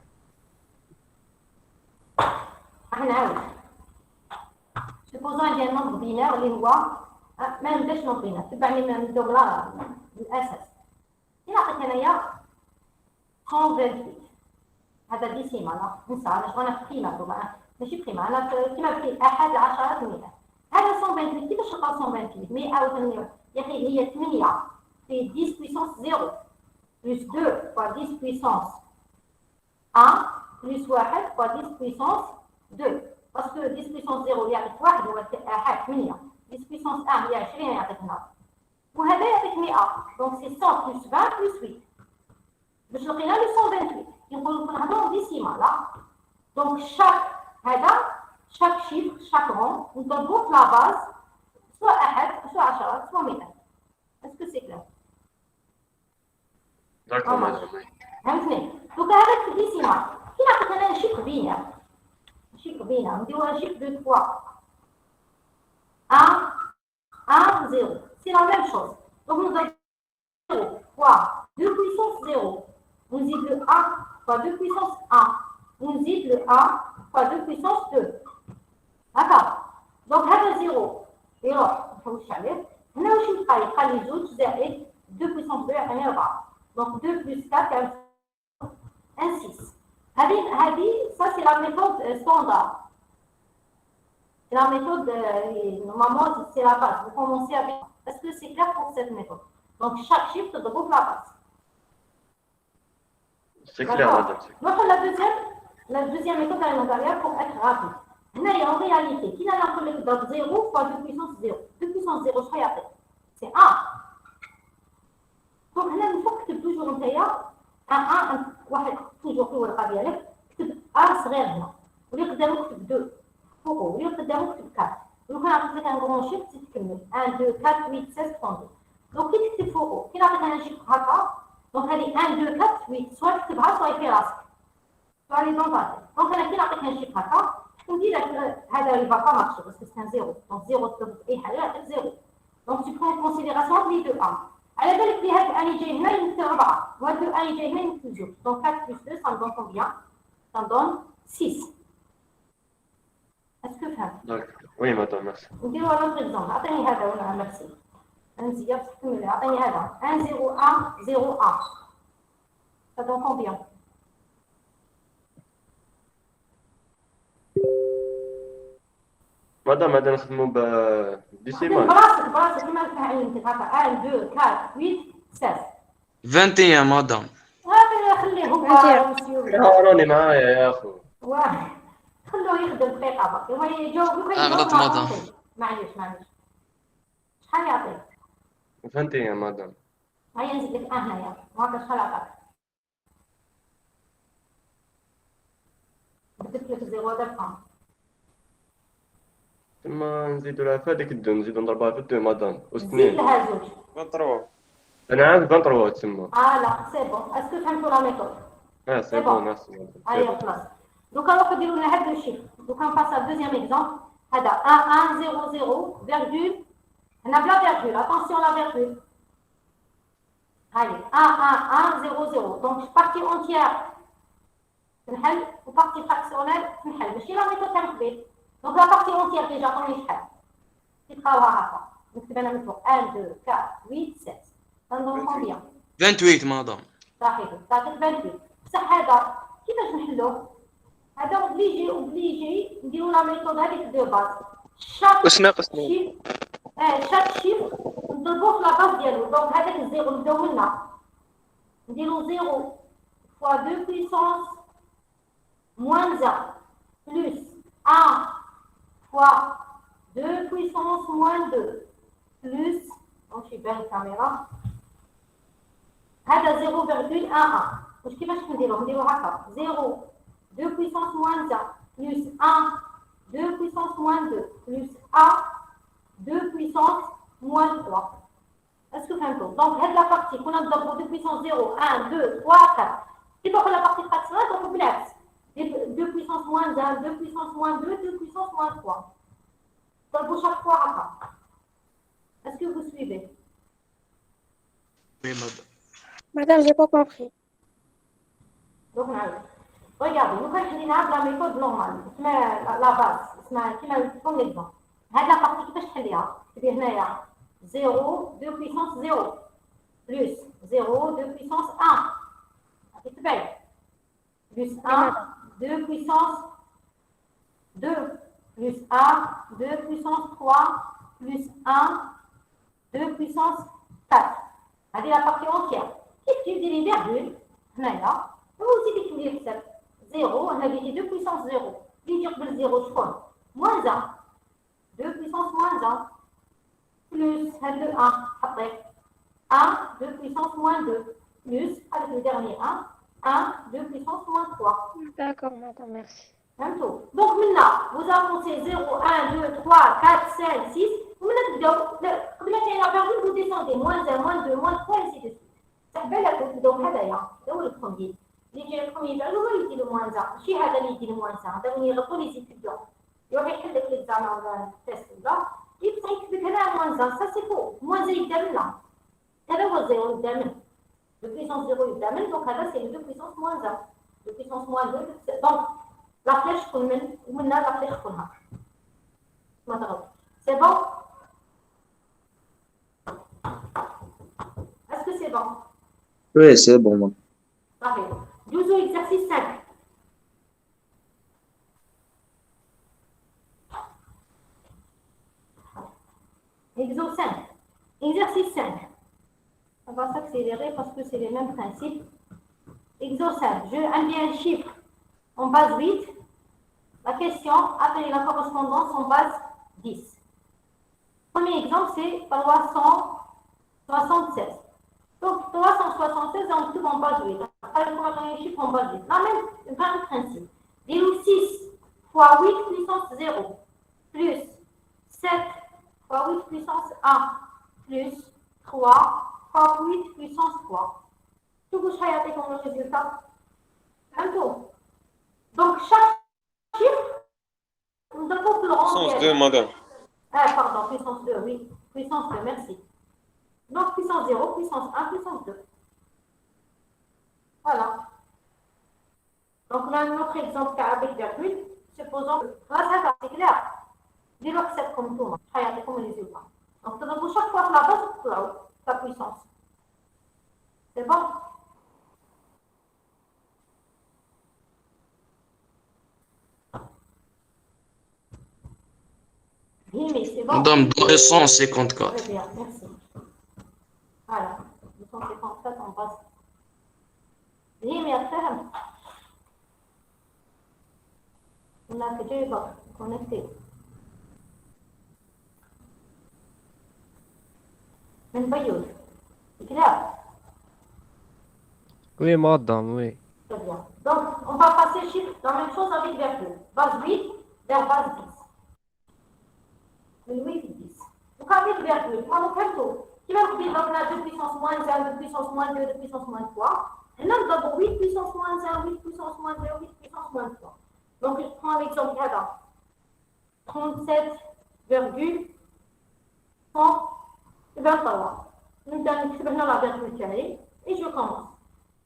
نعاود. سيبوزون عندي نومبر بينار اللي هو ما نبداش نومبر بينار تبعني من الدوغلا الاساس. إلا عطيت انايا 128 هذا ديسيمال ننسى انا شغل انا في قيمه ماشي بقيمه انا كيما بقيت احد العشرات مئة. هذا 128 كيفاش نلقاو 128 108 يا اخي هي 8 في 10 بويسونس 0 بلس 2 fois 10 puissance 1 plus 1 fois 10 puissance 2 باسكو 10 puissance 0 يعطيك 1 هو احد 8 10 puissance 1 هي 20 يعطيك هنا وهذا يعطيك 100 دونك سي 100 plus 20 plus 8 باش لقينا لي 128 يقولوا لكم نهضروا ديسيمال دونك chaque chiffre, chaque rang, nous donnons la base, soit 1, soit 10, soit 100. Est-ce que c'est clair? D'accord, madame. فهمتني؟ دوكا هذاك في الديسيمال كي نعطيك انا شيفر بينار نديرو ان شيفر دو 3 1 0 c'est la même chose donc nous avons 0 fois 2 puissance 0 on dit le 1 fois 2 puissance 1 on dit le 1 fois 2 puissance 2 هكا دونك هذا زيرو يروح نحوش عليه هنا واش يبقى لي زوج زائد 2 بويسونس 2 يعطيني 4 دونك 2 بلس 4 يعني 6 هذه ça c'est la méthode standard. C'est la méthode, normalement, c'est la base. Vous commencez avec. Est-ce que c'est clair pour cette méthode? Donc, chaque chiffre te regroupe la base. C'est clair, madame. Donc, la deuxième méthode alimentaire pour être rapide. Là, en réalité, qui n'a la collecte de 0 fois 2 puissance 0. 2 puissance 0, je vais c'est 1. Donc, là, il faut que tu toujours un 1, toujours في الورقه ديالك كتب ا صغير هنا واللي قدامك كتب 2 فوقو واللي قدامك كتب 4 ولو كان عطيتك ان كرون شيفت تكمل 1 2 4 8 16 32 دونك كي تكتب فوقو كي نعطيك انا شيفت هكا دونك هذه 1 2 4 8 سواء تكتبها سواء في راسك سواء لي دونطات دونك انا كي نعطيك ان شيفت هكا ندير هذا اللي با مارشي باسكو سي 0 دونك 0 تكتب اي حاجه يعطيك 0 دونك tu prends en considération les deux a على بالك بلي هاد اني جاي هنا يمثل 4 وهاد اني جاي هنا يمثل 2 دونك 4 plus 2 ça me donne combien? Ça me donne 6. Est-ce que فهمت؟ Oui, madame, merci. نديرو un autre exemple عطيني هذا ولا نفسي نزيد بصح كملي عطيني هذا 1 0 1 0 1 ça donne combien? Madame, هذا نخدمو بالديسيمال. براسك كيما علمتك هكا 1 2 4 8 16 21 مدام. خليهم راني معايا يا اخو. خلوه يخدم دقيقه برك هما يجاوبوك غلط مدام. معليش شحال يعطيك؟ 21 مدام. هيا نزيد لك هنايا وهكا شحال عطاك؟ بدلت لك زيرو هذا بقى ثم نزيدو لها في هذيك الدو نزيدو نضربها في الدو مدام زيد واثنين. لها زوج. 23. انا عارف 23 تسمى. لا سي بون اسكو فهمتوا لا ميثود؟ سي بون ميرسي. هيا خلاص دوكا نروحو نديرو لنا هاد لو شيفر دوكا نباسا دوزيام اكزومبل هذا 1 1 0 0 فيرغول هنا بلا فيرغول اتونسيون لا فيرغول هاي 1 1 1 0 0 دونك بارتي اونتيير تنحل وبارتي فراكسيونيل تنحل ماشي لا ميثود تاع قبيل دونك لا بارتي اونتيير ديجا عطوني شحال تلقاوها هكا نكتب انا من فوق 1 2 4 8 16 تنظن كومبيان 28 مدام. صحيح تعطيك 28 بصح هذا كيفاش نحلوه؟ هذا اوبليجي نديرو لا ميثود هذيك دو باز واش ناقص شاك شيف نضربوه في لا باز ديالو دونك هذاك الزيرو نبداو منا نديرو 0 فوا 2 puissance moins 1 plus 1 fois 2 puissance moins 2 plus donc je suis bien la caméra هذا 0,11 واش كيفاش نديرو هكا 0 2 puissance moins 1 plus 1 2 puissance moins 2 plus 1 2 puissance moins 3 est-ce que فهمتوا دونك هاد لا بارتي كنا نضربو 2 puissance 0 1 2 3 4 كي تاخذ لا بارتي فراكسيونيل تاخذ بالعكس 2 puissance moins 1 2 puissance moins 2 2 puissance moins 3 ضربو chaque fois هكا est-ce que vous suivez? Oui madame. Madame, j'ai pas compris. Donc, regardez, nous avons la méthode normale, la base, comme l'exemple. هذه la partie كيفاش تحليها؟ تبي هنايا 0 2 puissance 0 plus 0 2 puissance 1 تتبعي plus 1 2 puissance 2 plus 1 2 puissance 3 plus 1 2 puissance 4 هذه la partie entière. كيف تديري فيرغول هنايا وزيدي تديري الحساب 0 هنا بيجي 2 puissance 0 اللي يجي قبل 0 شكون؟ moins 1 2 puissance moins 1 plus هاد لو 1 حطيه 1 2 puissance moins 2 plus avec le dernier 1 1 2 puissance moins 3 D'accord, madame, merci. فهمتوا؟ دونك منا vous avancez 0 1 2 3 4 5 6 ومنا تبداو قبل ما كاين لا فيرغول vous descendez moins 1 moins 2 moins 3 ainsi de suite بالك تبداو هذايا هو البروميير اللي جاي البروميير تاعو هو اللي يدير الموان 1 ماشي هذا اللي يدير الموان 1 هذا وين يغلطوا لي زيد يروح يحل لك ليكزامان ولا التيست ولا يبقى يكتب لك هنا موان 1 سا سي فو موان 0 يبدا منا هذا هو 0 يبدا من لو بيسونس 0 يبدا من دونك هذا سي لو بيسونس موان 1 لو بيسونس موان 2 دونك لا فليش تكون من ومنها لا فليش تكون هكا C'est bon? Est-ce que c'est bon? Oui, c'est bon, madame. Parfait. 12 au exercice 5. Exo 5. Exercice 5. On va s'accélérer parce que c'est les mêmes principes. Exo 5. Je enlève un chiffre en base 8. La question, appelez la correspondance en base 10. Premier exemple, c'est 376. Donc, 376, on trouve en base 8. Après, on va donner un chiffre en base 8. La même principe. Dis-nous 6 fois 8 puissance 0 plus 7 fois 8 puissance 1 plus 3 fois 8 puissance 3. Tout vous avez comme le résultat. Un tour. Donc, chaque chiffre, nous devons le rendre. Puissance 2, madame. Ah, pardon, puissance 2, oui. Puissance 2, merci. Donc, puissance 0, puissance 1, puissance 2. Voilà. Donc, là, notre exemple avec virgule, supposons que ça, c'est clair. Dis-leur que c'est comme tout. Regardez comme les résultats. Donc, pour chaque fois que la base, la puissance. C'est bon? Oui, mais c'est bon. Madame, 254. Très bien, merci. Voilà. 254 en base. Oui, mais après, on a fait deux connectés. Même pas use. C'est clair? Oui, madame, oui. Très bien. Donc, on va passer le chiffre, la même chose avec virgule. Base 8 vers base 10. Le 8 et 10. Donc, avec virgule, on a quel taux? Qui va vous dire, donc là, 2 puissance moins 1, 2 puissance moins 2, 2 puissance moins 3. Et là, nous avons 8 puissance moins 1, 8 puissance moins 2, 8 puissance moins 3. Donc, je prends l'exemple là. 37,123. Nous donnons la virgule carrée et je commence.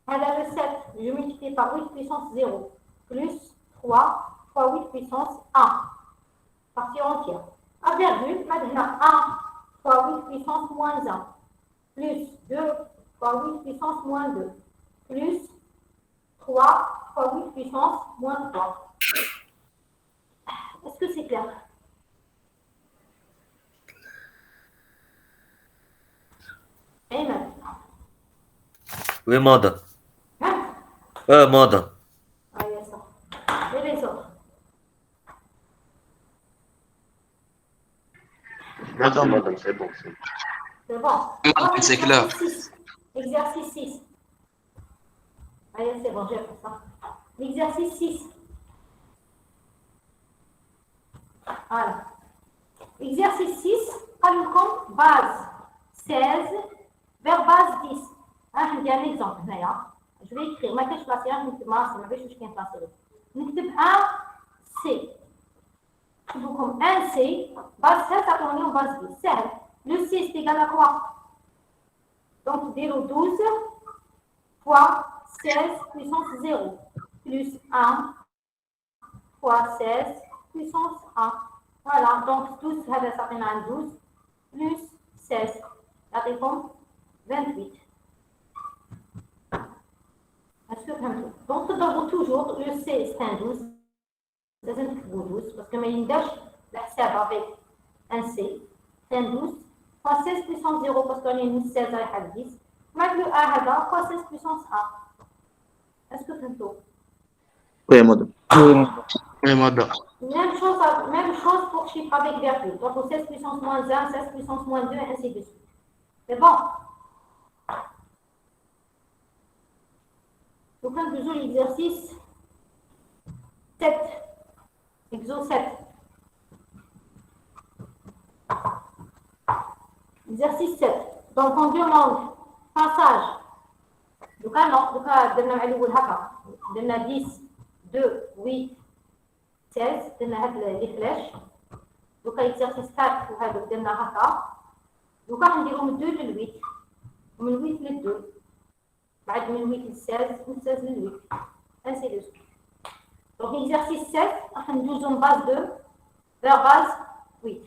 Alors, le 7, je multiplie par 8 puissance 0, plus 3 fois 8 puissance 1, partie entière. À virgule, maintenant 1 fois 8 puissance moins 1, plus 2 fois 8 puissance moins 2, plus 3 fois 8 puissance moins 3. Est-ce que c'est clair? Et maintenant. Oui, madame. Hein? Madame. Ah, il y a ça. Et les autres? Madame, madame, c'est bon. C'est bon. Madame, c'est clair. Exercice 6. Allez, c'est bon, j'ai fait ça. L'exercice 6. Voilà. Exercice 6, comme base 16 vers base 10. Il y a un exemple. Je vais écrire. ما كاينش بلاصه نكتب ماسي ما باش كاين بلاصه نكتب 1 C. نكتبوا 1 C base 16 ça tourne en base 10. سهل. Le C c'est égal à quoi? Donc 12 fois 16 puissance 0 plus 1 fois 16 puissance 1. Voilà, donc 12, ça fait 12 plus 16. La réponse 28. Est-ce que 28? Donc, nous avons toujours le C, c'est un 12. C'est un 12, parce que mais il la serve avec un C, c'est un 12 fois 16 puissance 0, parce qu'on est une 16 à 10. Maintenant, le A fois 16 puissance 1. Est-ce que c'est un taux? Oui, madame. Oui, madame. Même chose pour chiffre avec virgule. Donc, 16 puissance moins 1, 16 puissance moins 2, ainsi de suite. C'est bon? Donc, on faisons l'exercice 7. Exo 7. Exercice 7. Donc, on demande passage. Donc, non, on a 10, 2, 8, 16. On a les flèches. Donc, exercice 4, on a haka. Donc, on dirait 2 de 8. من 8 ل 2 بعد من 8 ل 16 من 16 ل 8 ainsi de suite. Donc exercice 7 راح ندوزو من base 2 vers base 8.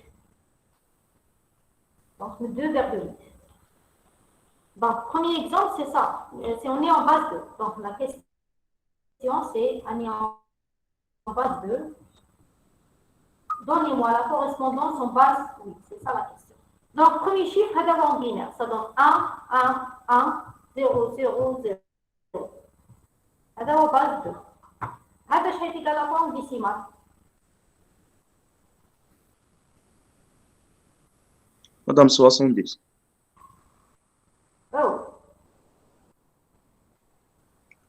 Donc, 2,8. Donc, premier exemple, c'est ça. C'est on est en base 2. Donc, la question, c'est on est en base 2. Donnez-moi la correspondance en base 8. C'est ça la question. Donc, premier chiffre, c'est en binaire. Ça donne 1, 1, 1, 0, 0, 0. هذا هو base 2. هذا شيء égal à quoi en décimal? Madame 70. Oh,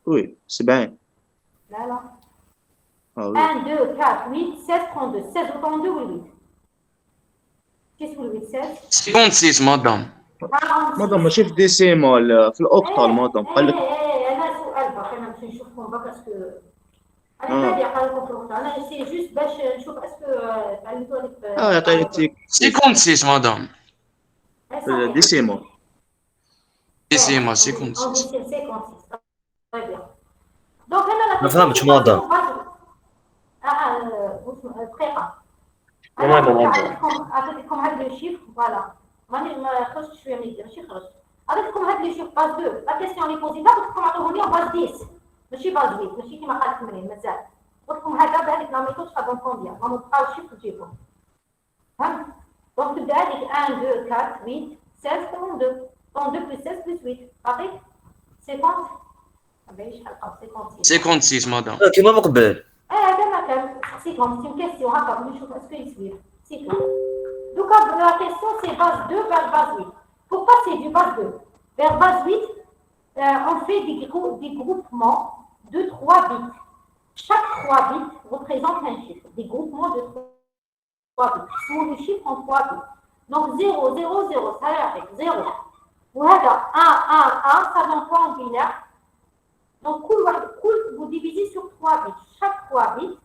Oui, c'est bien. là, là. Ah oui. 1, 2, 4, 8, 16, 32. 16 ou 32 ou 8? Qu'est-ce que le 8, 16? 56 مدام. 46. مدام ماشي في ديسيمال في الاوكتال مدام قال لك انا سؤال باقي انا نمشي نشوفهم باك اسكو انا تابع قال لكم في الوقت انا سي جوست باش نشوف اسكو تعلمتوا هذيك يعطيك 56 مدام. ديسيمال. ديسيمال on 56. dit 56. Très bien. Donc هنا لا ما فهمتش ماذا. دقيقة. أعطيتكم هاد لو شيفر فوالا. ما خرجتش شوية من يدي ماشي خرجت. أعطيتكم هاد لو شيفر باز 2. لا كيسيون لي بوزيتها قلت لكم عطوهوني باز 10 ماشي باز 8 ماشي كيما قالت مريم مازال. قلت لكم هكا بهذيك لا ميثود شحال كومبيان ما تبقاو الشيفر تجيبهم. فهمت؟ دونك تبدا هذيك 1 2 4 8 16 32. 32 plus 16 plus 8. صافي 50. شحال قال 56. 56 مدام. كيما من قبل. هذا ما كان سيكون سي une question هكا نشوف اسكو يصير سي tout. Donc la question c'est base 2 vers base 8. Pour passer du base 2 vers base 8, on fait des groupements de 3 bits. Chaque 3 bits représente un chiffre. Des groupements de 3 bits. Ce sont des chiffres en 3 bits. Donc 0, 0, 0, ça y est, 0. وهذا 1, 1, 1, ça donne quoi en binaire? Donc, vous divisez sur 3 bits. Chaque 3 bits,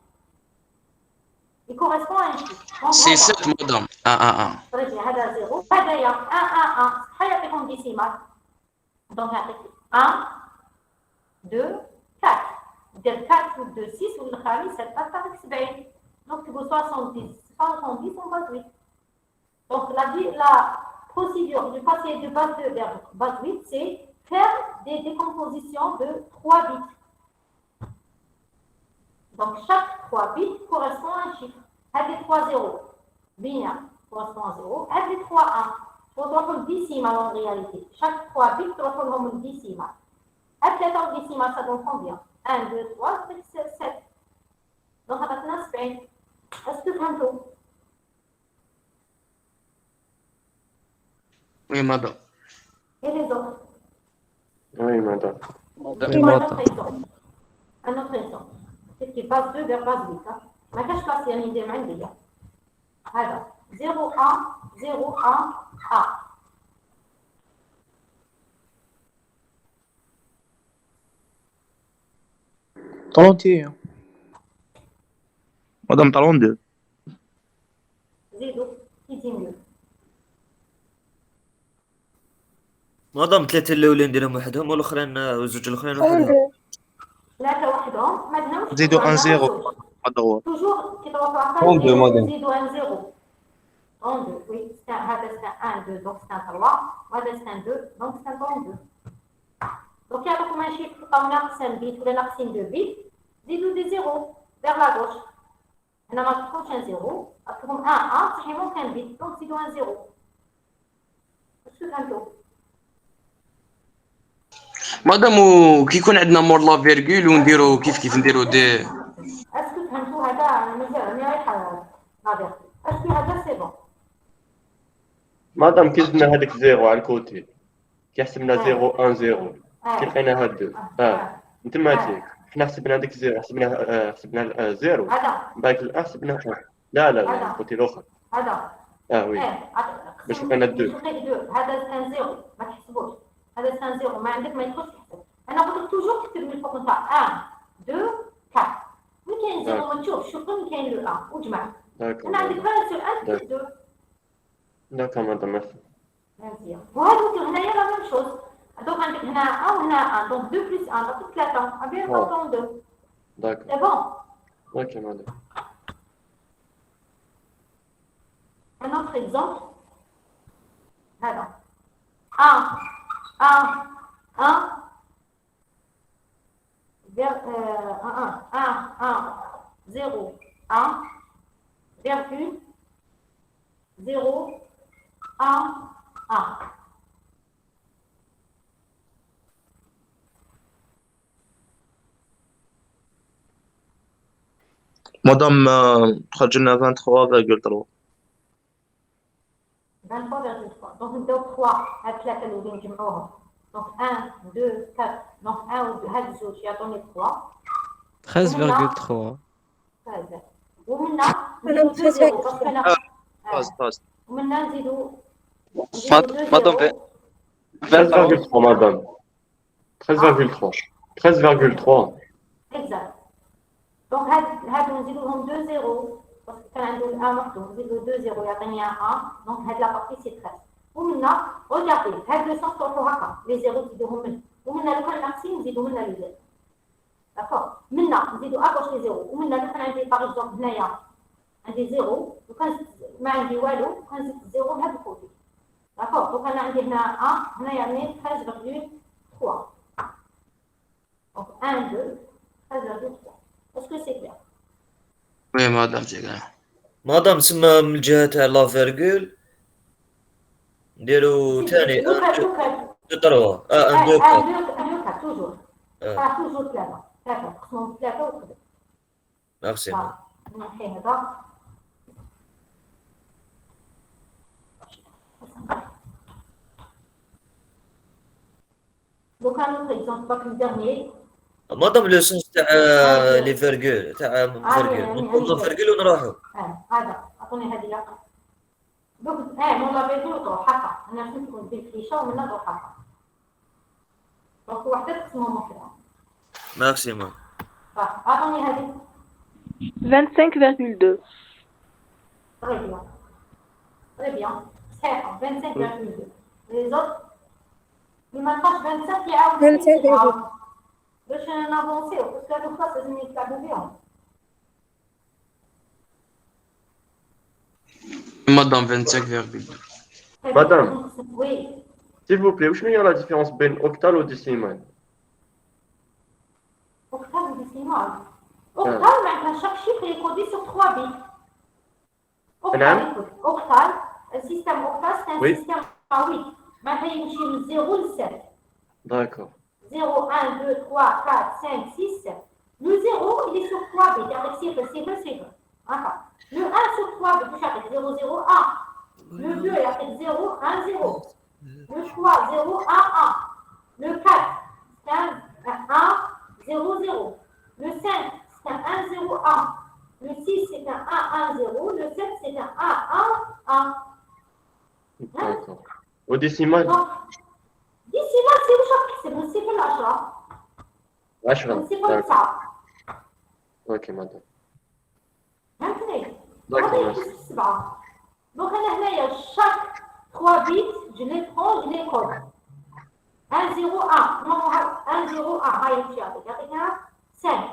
il correspond à un chiffre. سي 7 مدام. 1 1 1. Très bien, هذا 0. هذا 1, 1, 1. شحال يعطيكم ديسيمال؟ Donc, 1, 2, 4. دير 4 و 2 6 والخامس 7 تعطيك 70. Donc, tu veux 70 en base 8. Donc, la procédure du passer de base 2 vers base 8, c'est faire des décompositions de 3 bits. Donc, chaque 3 bits correspond à un chiffre. Avec 3 0, binaire correspond à 0. Avec 3 1, on doit le décimal en réalité. Chaque 3 bits correspond au décimal. Avec le décimal, ça donne combien? 1, 2, 3, 7. Donc, on va faire est-ce que vous avez Oui مدام. et les autres? Oui, madame. Un autre exemple. Un autre exemple. C'est qui passe 2 vers base 8. ما كاش كلاس يعني ندير عندي هذا 0 1 0 1 1. طالونتي مدام 32. زيدوا كي ميو. مدام 3 الاولين نديرهم وحدهم والاخرين الزوج الاخرين وحدهم. ثلاثة وحدهم ما دهمش. زيدوا 1 0 هذا هو. توجور كي تروحوا على 32 مدام. زيدوا 1 0. 32 وي هذا c'est 1 2 donc c'est 3 وهذا c'est 2 donc c'est 32. Donc يعطيكم un chiffre تلقاو ناقصين بيت ولا ناقصين 2 بيت زيدوا دي زيرو vers la gauche. هنا ما تحطوش ان زيرو عطيكم 1 1 صحيح ممكن بيت دونك زيدوا 1 0. شو فهمتوا؟ مدام كي يكون عندنا مور لا فيرغول ونديرو كيف نديرو دي. اسكو فهمتوا هذا مازال راني رايحه لا اسكو هذا سي بون. مادام كي زدنا هذيك زيرو على الكوتي كي حسبنا 0 1 0 كي لقينا هاد ماتيماتيك حنا حسبنا هذيك زيرو حسبنا زيرو هذا باقي الان حسبنا لا الكوتي الاخر هذا وي باش لقينا 2 هذا كان زيرو ما تحسبوش هذا كان زيرو ما عندك ما يدخلش تحسب. انا قلت لك توجور تكتب من الفوق نتاع 1 2 4 وين كاين زيرو ما تشوف شوف وين كاين لو 1 وجمع. انا عندك فالور سور 1 بلس 2. داكا مادام ميرسي. مزيان وهذوك هنايا لا ميم شوز. دوك عندك هنا 1 وهنا 1 دونك 2 بلس 1 دونك 3 ابي 32. داكا سي بون. اوكي مادام. Un autre exemple. Alors, 1, 1, 1, 0, 1, virgule, 0, 1, 1. مدام خرج لنا 23.3. 23,3. Donc, nous avons 3 avec la calorie. Donc, 1, 2, 4. Donc, 1 ou 2, il y a donné 3. 13,3. 13. ومنا Madame, نزيدو 2 0 باسكو 13,3. هنا طاز ومنا نزيدو مدام 2 13,3 madame. 13,3. 13,3. اكزاكت. دونك هادو نزيدوهم 2 0 باسكو كان عنده الان وحده نزيدو 2 0 يعطيني 1. دونك هاد لا بارتي سي 13. ومنا ريغاردي هاد لو سونس تروحو هكا لي زيرو تزيدوهم من ومنا لو كان ناقصين نزيدو منا لي زيرو. داكور منا نزيدو اكوش لي زيرو ومنا لو كان عندي باغ اكزومبل هنايا عندي زيرو وكان ما عندي والو كان زدت زيرو لهاد الكوتي. داكور دونك انا عندي هنا 1 هنا يعني 13,3. دونك 1 2 13,3. اسكو سي كلير؟ وي مدام سي كلير. مادام تسمى من الجهة تاع لا فيرغول نديرو تاني لوكا 1 لوكا 2 3 1 2 4. لوكا توجور توجور ثلاثة قسمهم ثلاثة وكذا. ميرسي مادام. نحي هذا دوكا نوتر اكزومبل باك الدرني. مادام لو سونس تاع لي فيرغول تاع فيرغول نقولوا فيرغول ونروحوا. هذا اعطوني هذه دوك مون لا فيرغول تروح هكا انا كنت نكون بالفليشه ومن نروح هكا دونك وحده تقسمهم وحده. ميرسي مادام. صح اعطوني هذه 25,2. très bien très bien صحيحه 25,2. les autres ما نبقاش 27 يعاود 25,2. باش نافونسيو باسكو هادو خلاص لازم يتلعبوا بهم. مدام 25,2. Madame, وي s'il vous plaît, وشنو هي la différence بين octal و décimal? octal ou décimal. octal معناتها chaque chiffre est codé sur 3 bits. octal le système octal c'est un système à 8 معناتها يمشي من 0 ل 7. D'accord. 0 1 2 3 4 5 6 7. Le 0 il est sur 3 bits avec 0 0 0. Enfin, le 1 sur 3 bits il fait 0 0 1. Le 2 il fait 0 1 0. Le 3 0 1 1. Le 4 c'est un 1 0 0. Le 5 c'est un 1 0 1. Le 6 c'est un 1 1 0. Le 7 c'est un 1 1 1. D'accord. Au décimal? décimal c'est واش راك تحسب نسيب العشرة 10. نسيب D'accord. التسعة. Ok, madame. فهمتني؟ D'accord, هذه merci. السبعة. دونك انا هنايا chaque 3 bits je les prends je les code 1 0 1 non 1 0 1 هاي يمشي يعطيها 5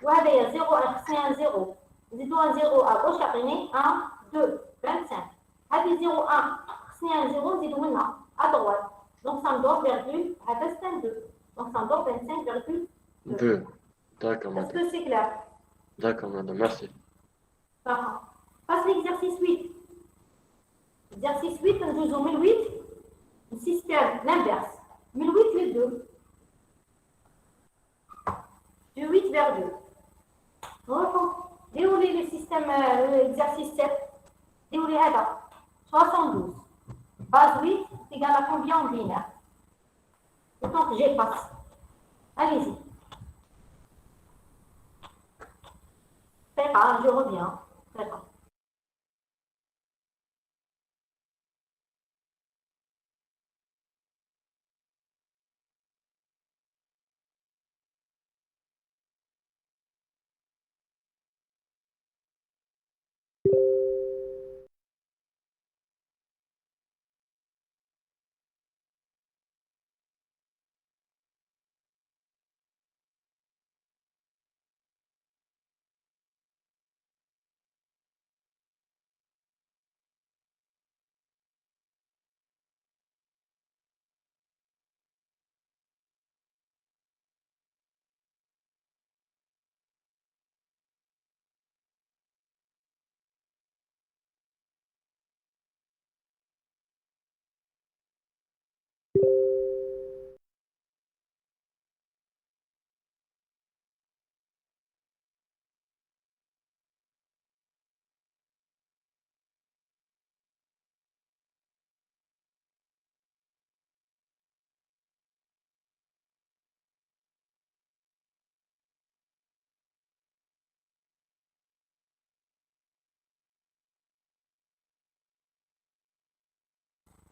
وهذايا 0 1 خصني 1 0 نزيدو 1 0 واش يعطيني 1 2 25. هذه 0 1 خصني 1 0 نزيدو منها ادروات donc ça me donne virgule هذا c'est un 2 donc ça me donne 25,2. 2. D'accord, Est-ce madame. que c'est clair? D'accord, madame. Merci. Passe l'exercice 8. Exercice 8, nous faisons 1008, le système l'inverse. 1008 les 2. De 8 vers 2. Déroulez le système, l'exercice 7. Déroulez هذا 72. Base 8 égale à combien en binaire? Autant que j'efface. Allez-y. Je reviens. D'accord.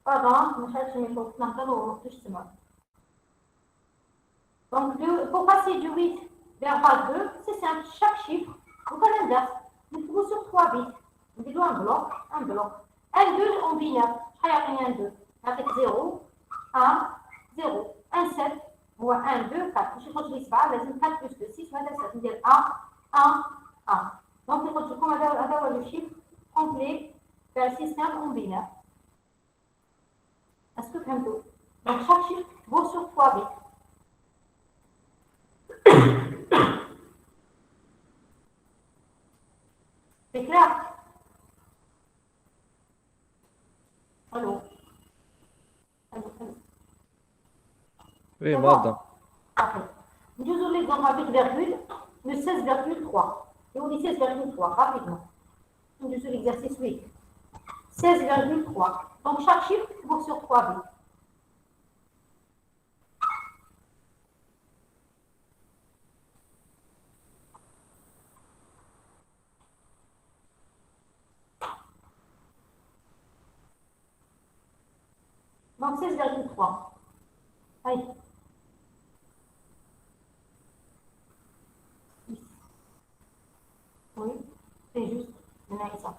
Pardon, je cherche mes mots. Donc, pour passer du 8 vers base 2, c'est simple. Chaque chiffre, vous faites l'inverse. Vous trouvez sur 3 bits. Vous dites un bloc, un bloc. Un 2 en binaire. Je vais un 2. Avec 0, 1, 0, 1, 7, ou 1, 2, 4. Je crois que je pas. Là, 4 plus 2, 6, 7. Vous dites 1, 1, 1. Donc, il faut avoir le chiffre complet vers le système en binaire. Est-ce que vous comprenez? Donc, chaque chiffre vaut sur 3 bits. C'est clair? Allô? Allô? Oui, C'est madame. bon? Parfait. Nous avons l'exemple avec virgule, le 16,3. Et on dit 16,3, rapidement. Nous avons l'exercice 8. 16,3. Donc, chaque chiffre vaut sur 3 bits. Donc, 16,3. Allez. Oui, c'est juste. On a ça.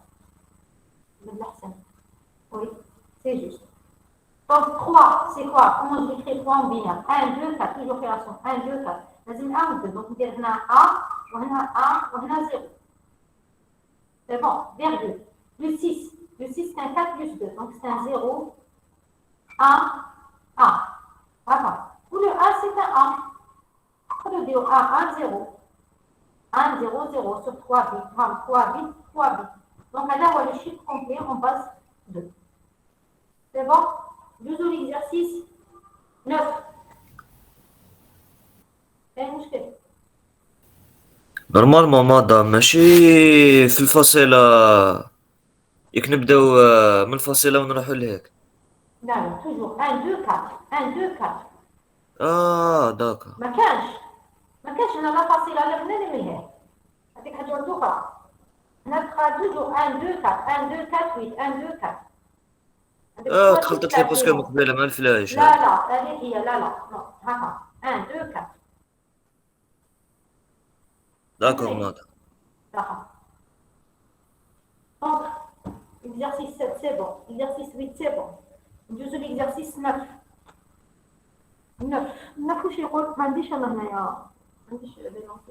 Oui, c'est juste. Donc, 3, c'est quoi? Comment je l'écris 3 en binaire? 1, 2, 4, toujours opération. 1, 2, 4. لازم 1 ou 2. Donc, on a 1, on a 1, on a 0. C'est bon, virgule. Le 6. Le 6, c'est un 4 plus 2. Donc, c'est un 0, 1, 1. Voilà. Ou le 1, c'est un 1. Le 2, 1, 1, 0. 1, 0, 0 sur 3 bits. 3 bits, 3 bits. Donc, là, on a le chiffre complet en base 2. C'est bon? Nous avons l'exercice 9. ايه المشكلة؟ نورمالمون مادام ماشي في الفصيلة ياك نبداو من الفصيلة ونروحو لهيك. لا لا توجور 1 2 4 1 2 4 داكا. ما كانش هنا لا فاصلة لا هنا لا من هنا. هذيك حاجة أخرى. هنا تبقى توجور 1 2 4 1 2 4 8 1 2 4. دخلت لي باسكو مقبلة ما نفلاش. لا هذه هي لا نو هكا 1 2 4. داكور مادام. D'accord. Donc, exercice 7, c'est bon. Exercice 8, c'est bon. ندوزو l'exercice 9. 9 وش يقول؟ ما عنديش أنا هنايا. ما عنديش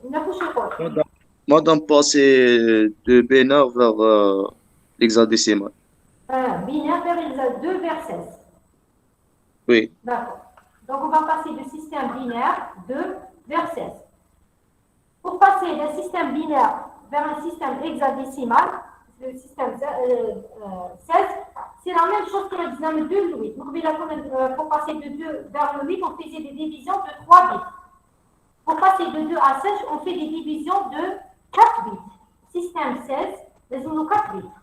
9 وش يقول؟ Madame, passer de binaire vers l'hexadécimal. Binaire vers 2 vers 16. Oui. D'accord. Donc, on va passer du système binaire 2 vers 16. Pour passer d'un système binaire vers un système hexadécimal, le système 16, c'est la même chose que l'examen 2 le 8. Donc, pour passer de 2 vers le 8, on faisait des divisions de 3 bits. Pour passer de 2 à 16, on fait des divisions de 4 bits. Système 16, les 4 bits.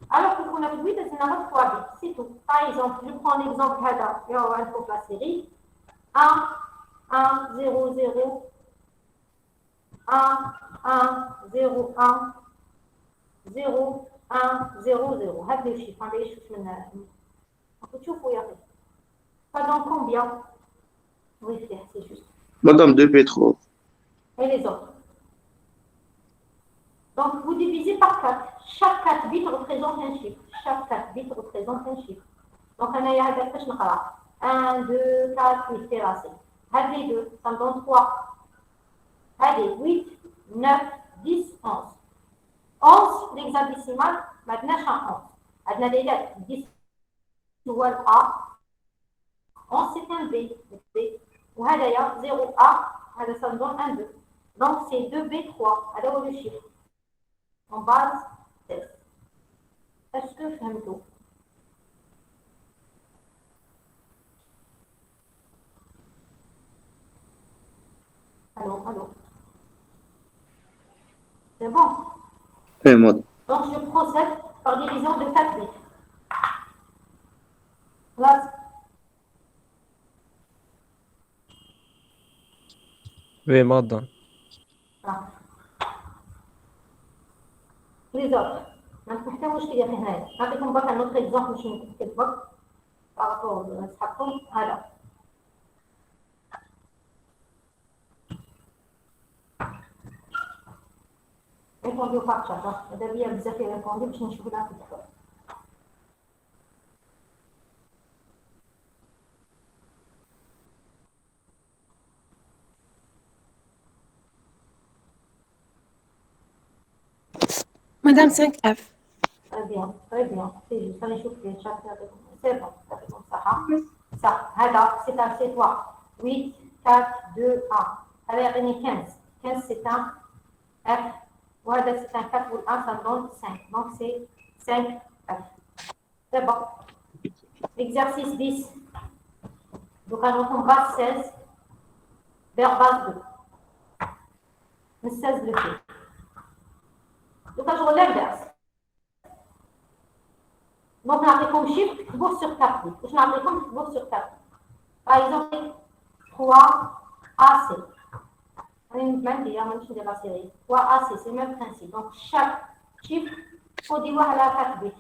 Alors que pour le 8, c'est 3 bits. C'est tout. Par exemple, je prends l'exemple pour la série 1, 1, 0, 0. 1, 1, 0, 1, 0, 1, 0, 0. هذا الشيء هذا يشوف من تشوفوا يا أخي. Pendant combien? Oui, c'est juste. Madame 2P3. Et les autres? Donc, vous divisez par 4. Chaque 4 bits représente un chiffre. Chaque 4 bits représente un chiffre. Donc, on a هذا كيفاش نقرا 1, 2, 4, 8 terrassé. هذا les deux, ça me donne 3. Allez, 8, 9, 10, 11. 11, l'hexadécimal, maintenant c'est 11. Maintenant, les lettres 10, هو A. 11, c'est un B. وهذا يا 0A, هذا ça me donne un 2. Donc, c'est 2B3. Alors, le chiffre. En base 16. Est-ce que je fais tout? Allô? C'est bon? Oui, madame. Donc, je procède par division de 4 bits. Place. Oui, madame. Ah. Les autres. انتم محتاجين واش كيدير هنايا. نعطيكم برك ان اوتر اكزومبل باش نتاكد برك بارابور صحابكم. هذا ريبونديو بار شات. هذا بيا بزاف ريبونديو باش نشوفوا لها في الدكتور. Madame 5F. Très bien, très bien. C'est juste, allez chauffer, c'est bon, ça. C'est toi. 8, 4, 2, 1. Allez, regardez 15. 15, c'est un F. Voilà, c'est un 4 ou 1, ça me donne 5. Donc, c'est 5 F. C'est bon. Exercice 10. Donc, on base 16 vers base 2. Le 16 le fait. Donc, je relève vers. Donc, on a comme chiffre toujours sur 4. Je n'ai comme toujours sur 4. Par exemple, 3 AC. On est même dire, même chose de la série. 3 AC, c'est le même principe. Donc, chaque chiffre, il faut dire à la 4 bits.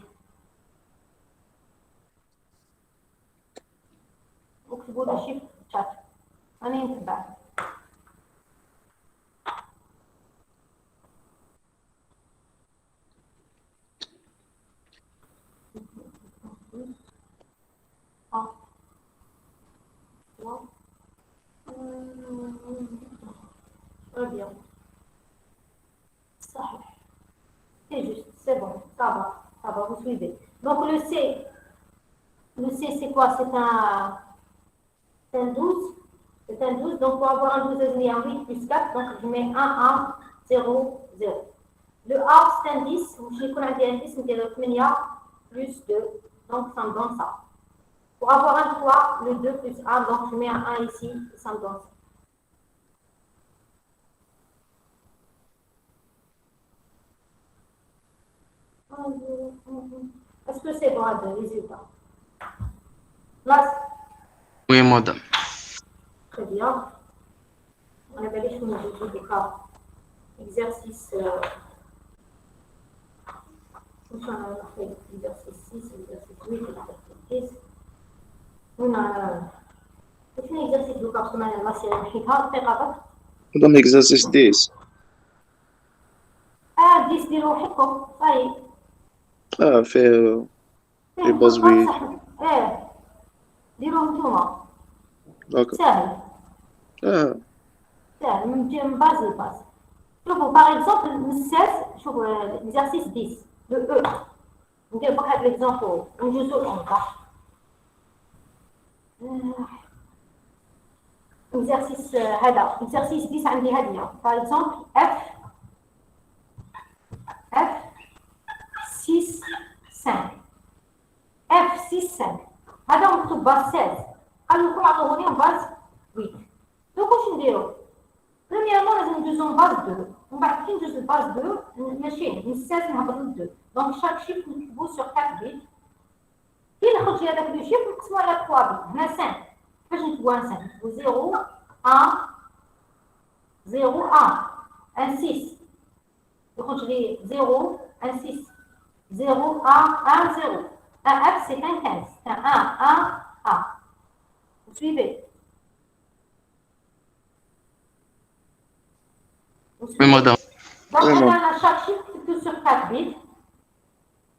Donc, c'est beau le chiffre 4. On est une base. Très bien. Ça. C'est juste, c'est bon, ça va, vous suivez. Donc le C, c'est quoi? C'est un 12. C'est un 12, donc pour avoir un 12, je mets un 8 plus 4, donc je mets 1, 0, 0. Le A, c'est un 10, je l'ai connu un 10, c'est le premier plus 2, donc ça me donne ça. Pour avoir un 3, le 2 plus 1, donc je mets un 1 ici, ça me donne ça. Est-ce que c'est bon le résultat? Là. Oui, madame. Très bien. On a validé sur le cas. Exercice. On a fait l'exercice 6, l'exercice 8, l'exercice 10. On a fait l'exercice de la semaine, la série très rapide. Madame, exercice 10. Ah, 10 ديروا حقكم صحيح. في باز 8. ديروهم نتوما. داكور. ساهل. ساهل من باز لباز. شوفوا باغ اكزومبل من 16 شوفوا l'exercice 10 le E. ندير برك هاد ليكزومبل ونجوزو الأونطا. exercice هذا exercice 10 عندي هادية باغ اكزومبل F 6 5 F 6 5 هذا مكتوب باز 16 قالوا لكم عطوهوني باز 8 دوك واش نديرو؟ بريميرمون لازم ندوزو باز 2 ومن بعد كي ندوز باز 2 ماشي من 16 نهبط ل 2 دونك شاك شيفر نكتبو سور 4 بيت كي نخرج هذاك لو شيفر نقسمو على 3 بيت هنا 5 كيفاش نكتبو 5 نكتبو 0 1 0 1 6 يخرج لي 0 1 6 0 1 1 0 un F c'est un 15 c'est un 1 1 vous suivez? Oui, madame. Donc on a chaque chiffre tout sur 4 bits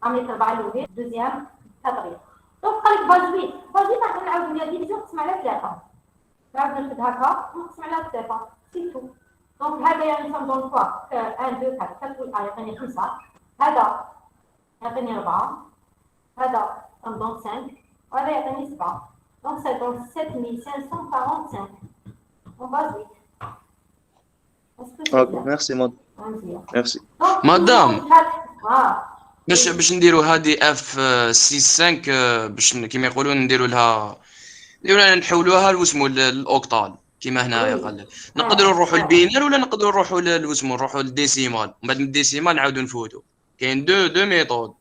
عملت 4 الاولى deuxième 4 bits donc قالك باز 8 باز 8 راح نعاود ندير ديفيزيون نقسم على 3 نعاود نرفد هكا ونقسم على 3 سي تو دونك هذا يعني ça me donne quoi 1 2 4 4 يعطيني 5 هذا يعطيني 4 هذا ça me donne 5 وهذا يعطيني 7 donc ça donne 7545 on base 8. Ok, merci madame. Merci. مدام باش نديرو هادي اف 65 باش كيما يقولون نديرو لها نحولوها لوسمو الاوكتال كيما هنايا قال نقدروا نروحوا للبينير ولا نقدروا نروحوا لوسمو نروحوا للديسيمال ومن بعد من الديسيمال نعاودوا نفوتوا كاين دو ميثود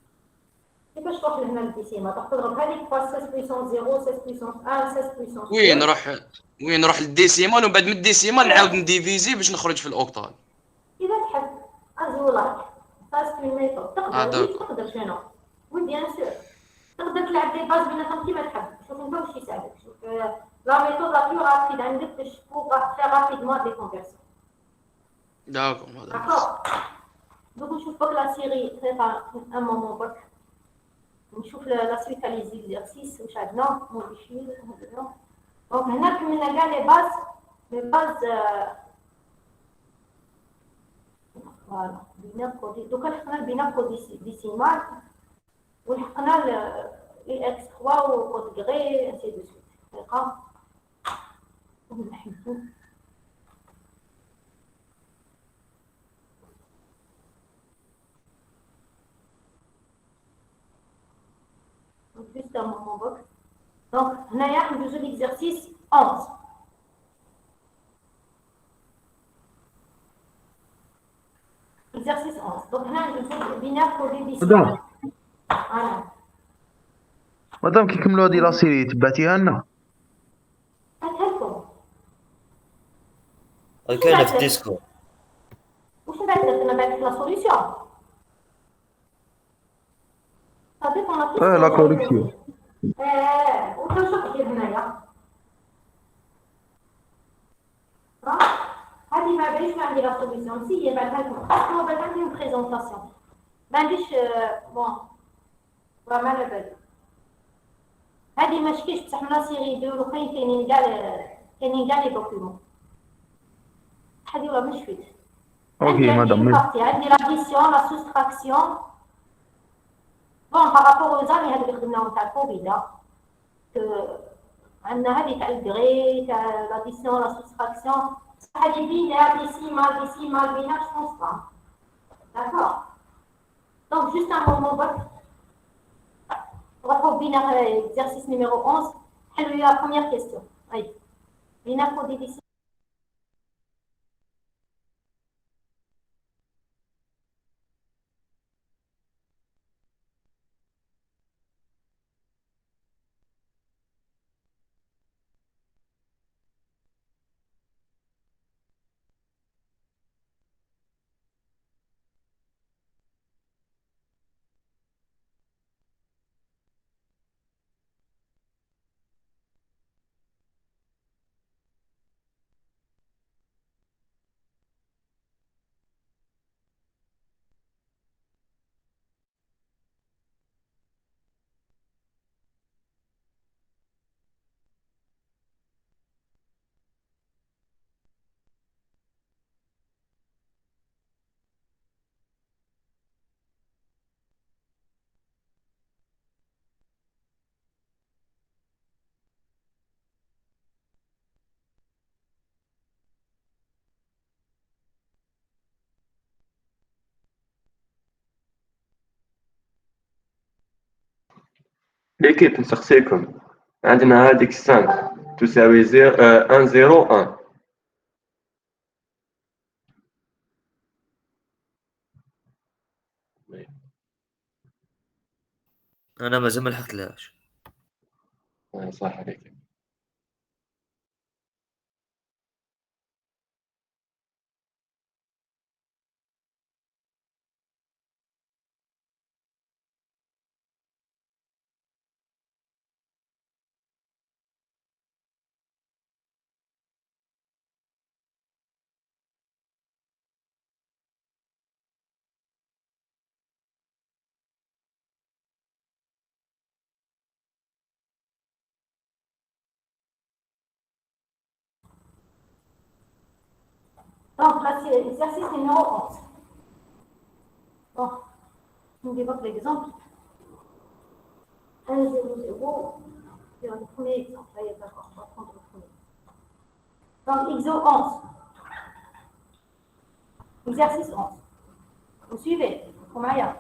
كيفاش تروح لهنا للديسيمال تضرب هذيك باس 16 بويسونس 0 16 بويسونس 1 16 بويسونس وين نروح للديسيمال ومن بعد من الديسيمال نعاود نديفيزي باش نخرج في الاوكتال اذا تحب ازي والله Ça, c'est une méthode. Ah, d'accord. تقدر شنو؟ Oui, bien sûr. تقدر تلعب des bases بيناتهم كيما تحب. شوف انت واش يساعدك. شوف la méthode la plus rapide عندك باش pouvoir faire rapidement des conversions. D'accord, madame. D'accord. Donc نشوف بك la série un moment بك. نشوف la suite à les exercices واش عندنا modifier هذا. Donc هنا كملنا كاع les bases voilà binaire codé. دوكا لحقنا البناء ديسيمال ولحقنا الاكس 3 وكود غري انسي دو سويت. دقيقه ونحدو juste un moment بك. Donc هنايا ندوزو l'exercice 11. Exercice 11. Donc هنا ندوزو binaire codé décimal. Voilà. مادام كيكملوا هذه لا سيري تبعتيها لنا. هاتها كاينه في الديسكو. واش نبعث لك؟ انا بعثت لا سوليسيون. صافي كون لا كوريكسيون. وكنشوف دير هنايا. هذه ما بغيتش عندي لا سوليسيون، سي هي بعثها لكم. باسكو بعث عندي اون بريزونطاسيون. ما عنديش بون ما على بالي. هذه ما شكيش بصح من لا سيري 2 الاخرين كاينين كاع لي دوكيومون. هذه ولا مش فيت. اوكي مدام. عندي l'addition, la soustraction. Bon, par rapport aux années هذوك اللي خدمناهم تاع الكوفيد عندنا هذه تاع الدغري تاع l'addition, la soustraction. هذه بينار décimal بينار je pense pas. D'accord. Donc juste un moment بك. Rapport binaire exercice numéro 11. حلو la première question. Oui. Binaire codé décimal. ليكيب نسقسيكم، عندنا هذيك 5 تساوي 1 0 1. انا مازال ما لحقتلهاش. صح عليك. Donc là, c'est l'exercice numéro 11. Bon, je vous développe l'exemple. 1, 0, 0. C'est le premier exemple. Là, il n'y a pas encore. On va prendre le premier. Donc, exo 11. Exercice 11. Vous suivez? Combien?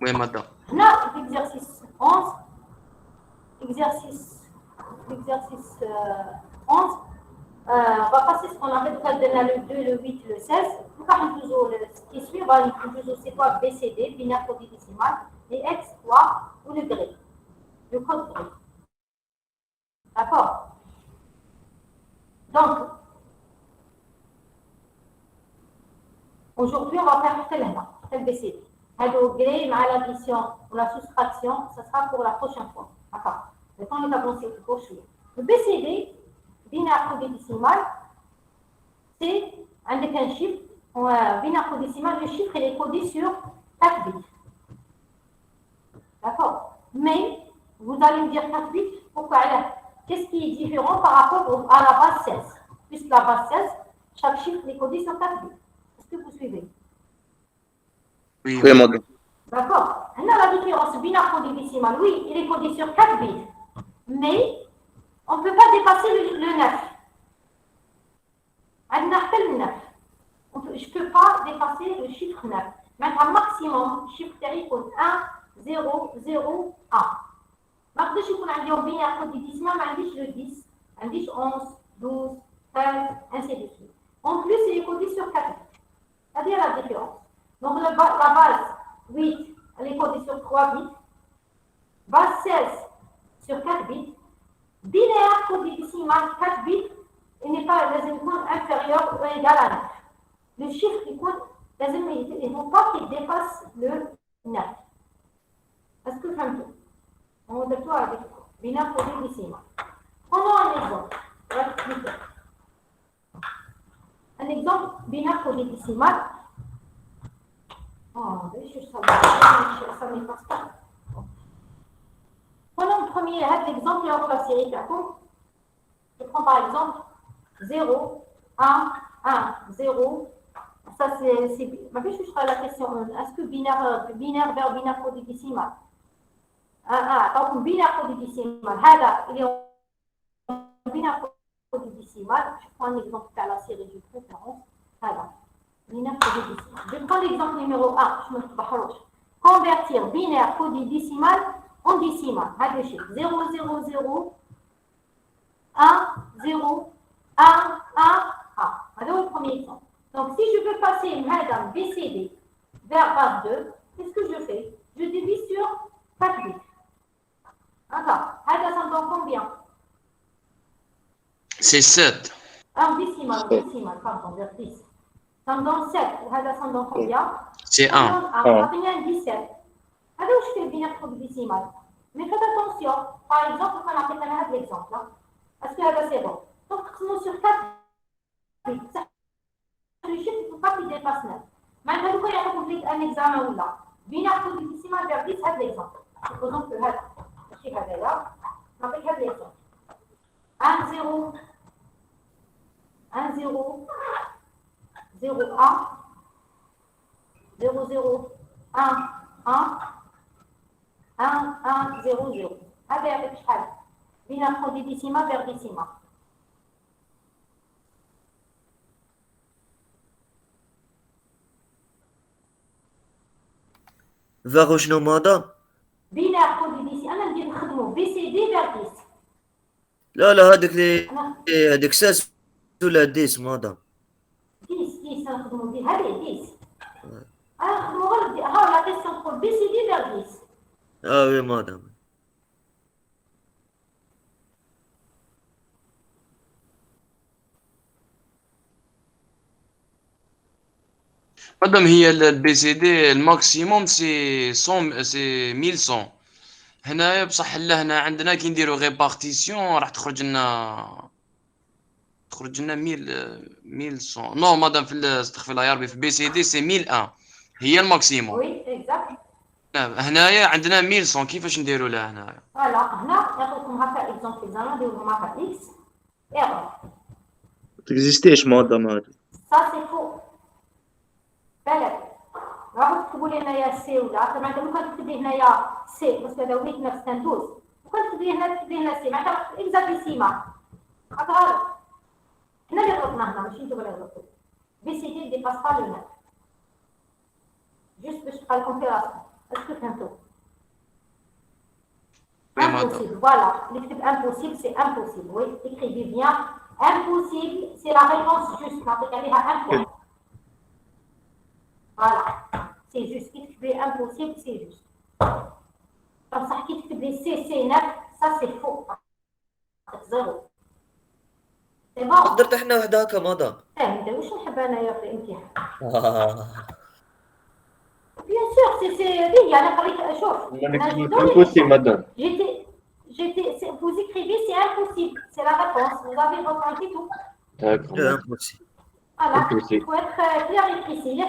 Oui, madame. Là, exercice 11. Exercice 11. On va passer ce qu'on appelle le 2, le 8, le 16. Nous allons toujours ce qui suit, on va toujours c'est quoi BCD, binaire codé décimal, et X3 ou le gré, le code gré. D'accord? Donc, aujourd'hui, on va faire celle-là. LBCD. Gré, l'addition ou la soustraction, ce sera pour la prochaine fois. D'accord. Le temps est avancé pour suivre. Le BCD, binaire codécimal, c'est un chiffre, binaire codécimal, le chiffre il est codé sur 4 bits. D'accord. Mais, vous allez me dire 4 bits, pourquoi? Qu'est-ce qui est différent par rapport à la base 16? Puisque la base 16, chaque chiffre est codé sur 4 bits. Est-ce que vous suivez? Oui, Oui, madame. D'accord. On a la différence binaire codécimal. Oui, il est codé sur 4 bits. Mais, on ne peut pas dépasser le 9. On a fait le 9. Je ne peux pas dépasser le chiffre 9. Maintenant, maximum, chiffre théorique 1, 0, 0, 1. ما نقدرش يكون عندي بينير كوديسيمال ما عنديش le 10 ما عنديش 11 12 13 ainsi de suite. En plus, il est codé sur 4 bits. C'est-à-dire la différence. Donc la base 8, elle est codée sur 3 bits. Base 16 sur 4 bits. Binaire codécimal 4 bits, il n'est pas inférieur ou égal à 9. Le chiffre qui compte, il ne faut pas qu'il dépasse le 9. Est-ce que vous comprenez? On va voir avec binaire codécimal. Prenons un exemple. Un exemple binaire codécimal. Ça ne passe pas. Prenons le premier exemple et on va la série. Je prends par exemple 0, 1, 1, 0. Ça c'est. Ma fille, je ferai la question. Est-ce que binaire vers binaire codécimal? Donc binaire codécimal. Il est binaire codécimal. Je prends un exemple à la série de préférence. Binaire codécimal. Je prends l'exemple numéro 1. Je me trompe. Convertir binaire codécimal en décimal. Le chiffre 0, 0, 0, 1, 0, 1, 1, 1. C'est le premier exemple. Donc, si je veux passer madame BCD vers base 2, qu'est-ce que je fais? Je divise sur 4 bits. D'accord. Ça me donne combien? c'est 7. Un décimal, pardon, vers 10. Ça me donne 7. Ça me donne combien? C'est 1. Ça me donne 17. Alors, je fais le binaire codécimal. Mais faites attention. Par exemple, on a fait l'exemple. Est-ce que c'est bon? Donc, nous sur 4 bits. Le chiffre, il ne faut pas qu'il dépasse 9. Maintenant, il y a un examen ou là. Binaire codécimal vers 10, c'est l'exemple. Supposons que le chiffre est là. On va faire l'exemple. 1, 0, 1, 0, 0, 1, 0, 0, 1, 1, 1, 1, 0, 0. هذا avec شحال؟ بينار codécimal vers décimal. vers شنو مدام؟ بينار codécimal أنا ندير نخدمو BCD vers 10. لا هذيك 16 ولا 10 مدام؟ 10 نخدمو دي هذه 10. أنا نخدمو غير ها لا كيسيون تقول BCD vers 10. وي مدام. مادام هي البي سي دي الماكسيموم سي 100 سي 1100. هنايا بصح هنا عندنا كي نديرو ريبارتيسيون راح تخرج لنا 1100. نو مادام استغفر الله يا ربي، في بي سي دي سي 1001 هي الماكسيموم. وي اكزاكت. هنايا عندنا 1100. كيفاش نديرو لها هنايا؟ فوالا هنا نعطيكم هكا اكزومبل زعما نديرو هكا اكس ايرور. تكزيستيش مدام هذا. سا سي فو. بالك راهو تكتبوا لي هنايا سي ولا معناتها لو كان تكتبي هنايا سي باسكو هذا وليت نفس تندوز، وكان تكتبي هنا سي معناتها اكزاكتيسيما. خاطر هنا اللي غلطنا هنا ماشي نتوما اللي غلطتوا. بي سي دي ديباس با لو نيف. جوست باش تبقى الكونفيراسيون. اسكو فهمتوا؟ Impossible, voilà. L'écriture impossible, c'est impossible. Oui, écrivez bien. Impossible, c'est la réponse juste. Elle a un point. Voilà. C'est juste. Écrivez impossible, c'est juste. Comme ça, écrivez C9, ça c'est faux. Zéro. C'est bon. قدرت احنا وحده هكا مدام. فهمت واش نحب انايا في الامتحان. sûr, oui, il y a la chauffe. Impossible, madame. Vous écrivez, c'est impossible. C'est la réponse. Vous avez rempli tout. D'accord. impossible. Voilà. Il Impossible. faut être clair et précis. Là,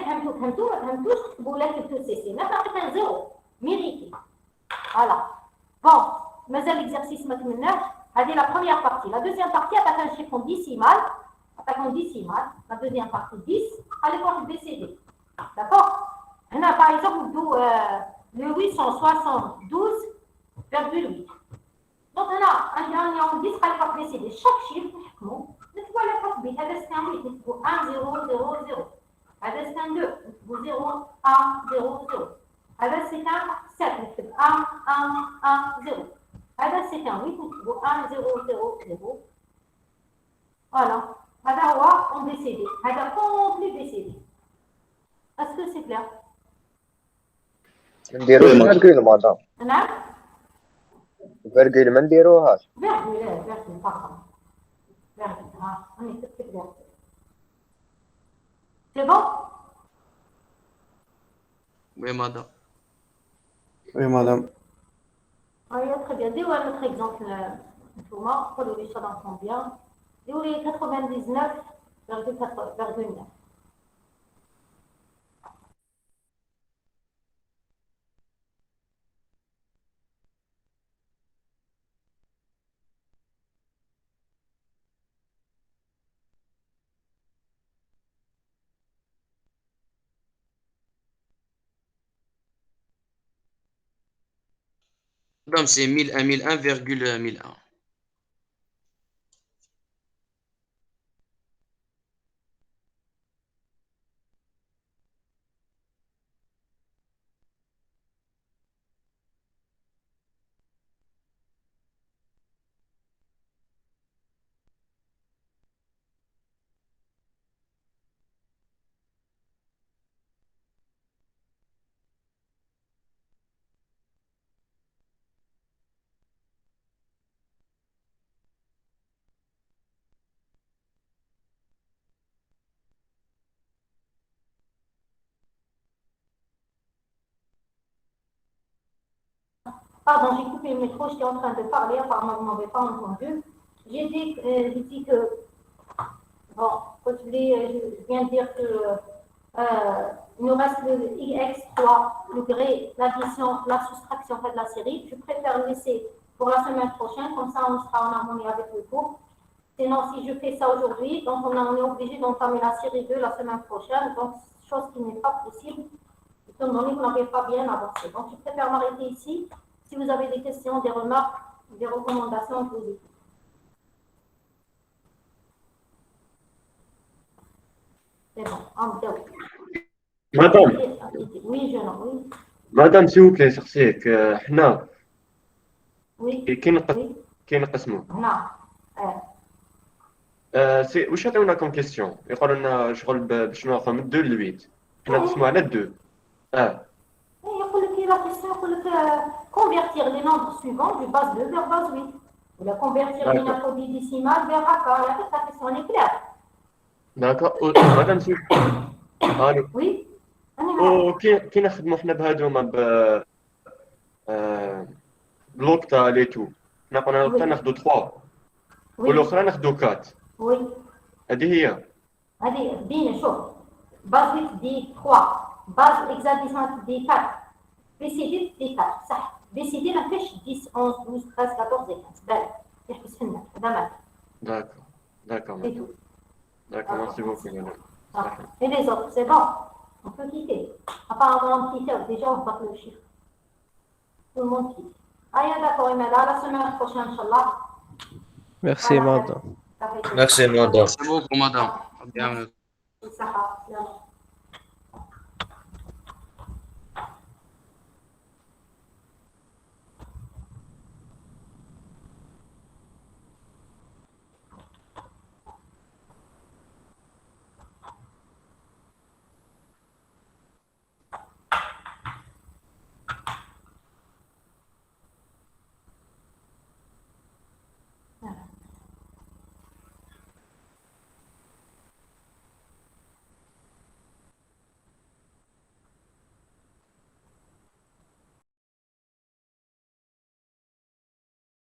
vous l'avez tout cessé. Là, ça fait un 0. Mérité. Voilà. Bon, mais l'exercice maintenant, c'est la première partie. La deuxième partie, attaque un chiffre en décimal. Attaquons décimal. La deuxième partie, 10. Allez voir le BCD. D'accord? On a par exemple le 872,8. Donc on a un dernier en 10 par le BCD. Chaque chiffre, نكتبوا على التطبيق. هذا ستان 8 نكتبوا 1 0 0 0. هذا ستان 2 نكتبوا 0 1 0 0. هذا ستان 7 نكتب 1 1 1 0. هذا ستان 8 نكتبوا 1 0 0 0. Voilà. هذا هو en BCD. هذا complet BCD. Est-ce que c'est clair? نديرو فيرغول مدام نعم. فيرغول ما نديروهاش فيرغول فقط. فيرغول. راني كتبت فيرغول. C'est bon? Oui, madame. Oui, madame. Très bien. Dis-moi un autre exemple. Thomas, pour le ça dans combien? Dis-moi les 99,9. Madame, c'est 1001, 1001,1001. Pardon, j'ai coupé le micro, j'étais en train de parler, apparemment vous ne m'avez pas entendu. J'ai dit que, bon, je viens de dire que il nous reste le IX3, le gré, l'addition, la soustraction de la série. Je préfère le laisser pour la semaine prochaine, comme ça on sera en harmonie avec le cours. Sinon, si je fais ça aujourd'hui, donc on est obligé d'entamer la série 2 la semaine prochaine, donc chose qui n'est pas possible, étant donné que vous n'avez pas bien avancé. Donc je préfère m'arrêter ici. Si vous avez des questions, des remarques, des recommandations, je vous écoute. C'est bon, en deux. Madame, Oui, je n'en, oui. madame, s'il vous plaît, سقسيك حنا Oui. كي نقسموا نعم. سي واش عطيونا كوم كيستيون يقولوا لنا شغل بشنو رقم 2 ل 8 حنا نقسموا على 2 يقول لك la question يقول لك convertir les nombres suivants du base 2 vers base 8 ou la convertir une apodie décimale vers AK. La question est claire. D'accord. madame سي الو Oui. كي نخدموا حنا بهذوما بلوكتا لي تو حنا قلنا لوكتا ناخذوا 3 والاخرى ناخذوا 4 وي هذه هي بين شوف باز 8 دي 3 باز اكزاديسيون دي 4 بي سي دي دي 4 صح بي سي دي ما فيش 10 11 12 13 14 15 بالك يحبس فينا هذا مال d'accord merci beaucoup madame et les autres c'est bon on peut quitter apparemment on quitte déjà on va le chiffre tout le monde quitte d'accord et maintenant la semaine prochaine inchallah. Merci, madame. Merci, madame. Merci beaucoup, madame. Bien. Ça va.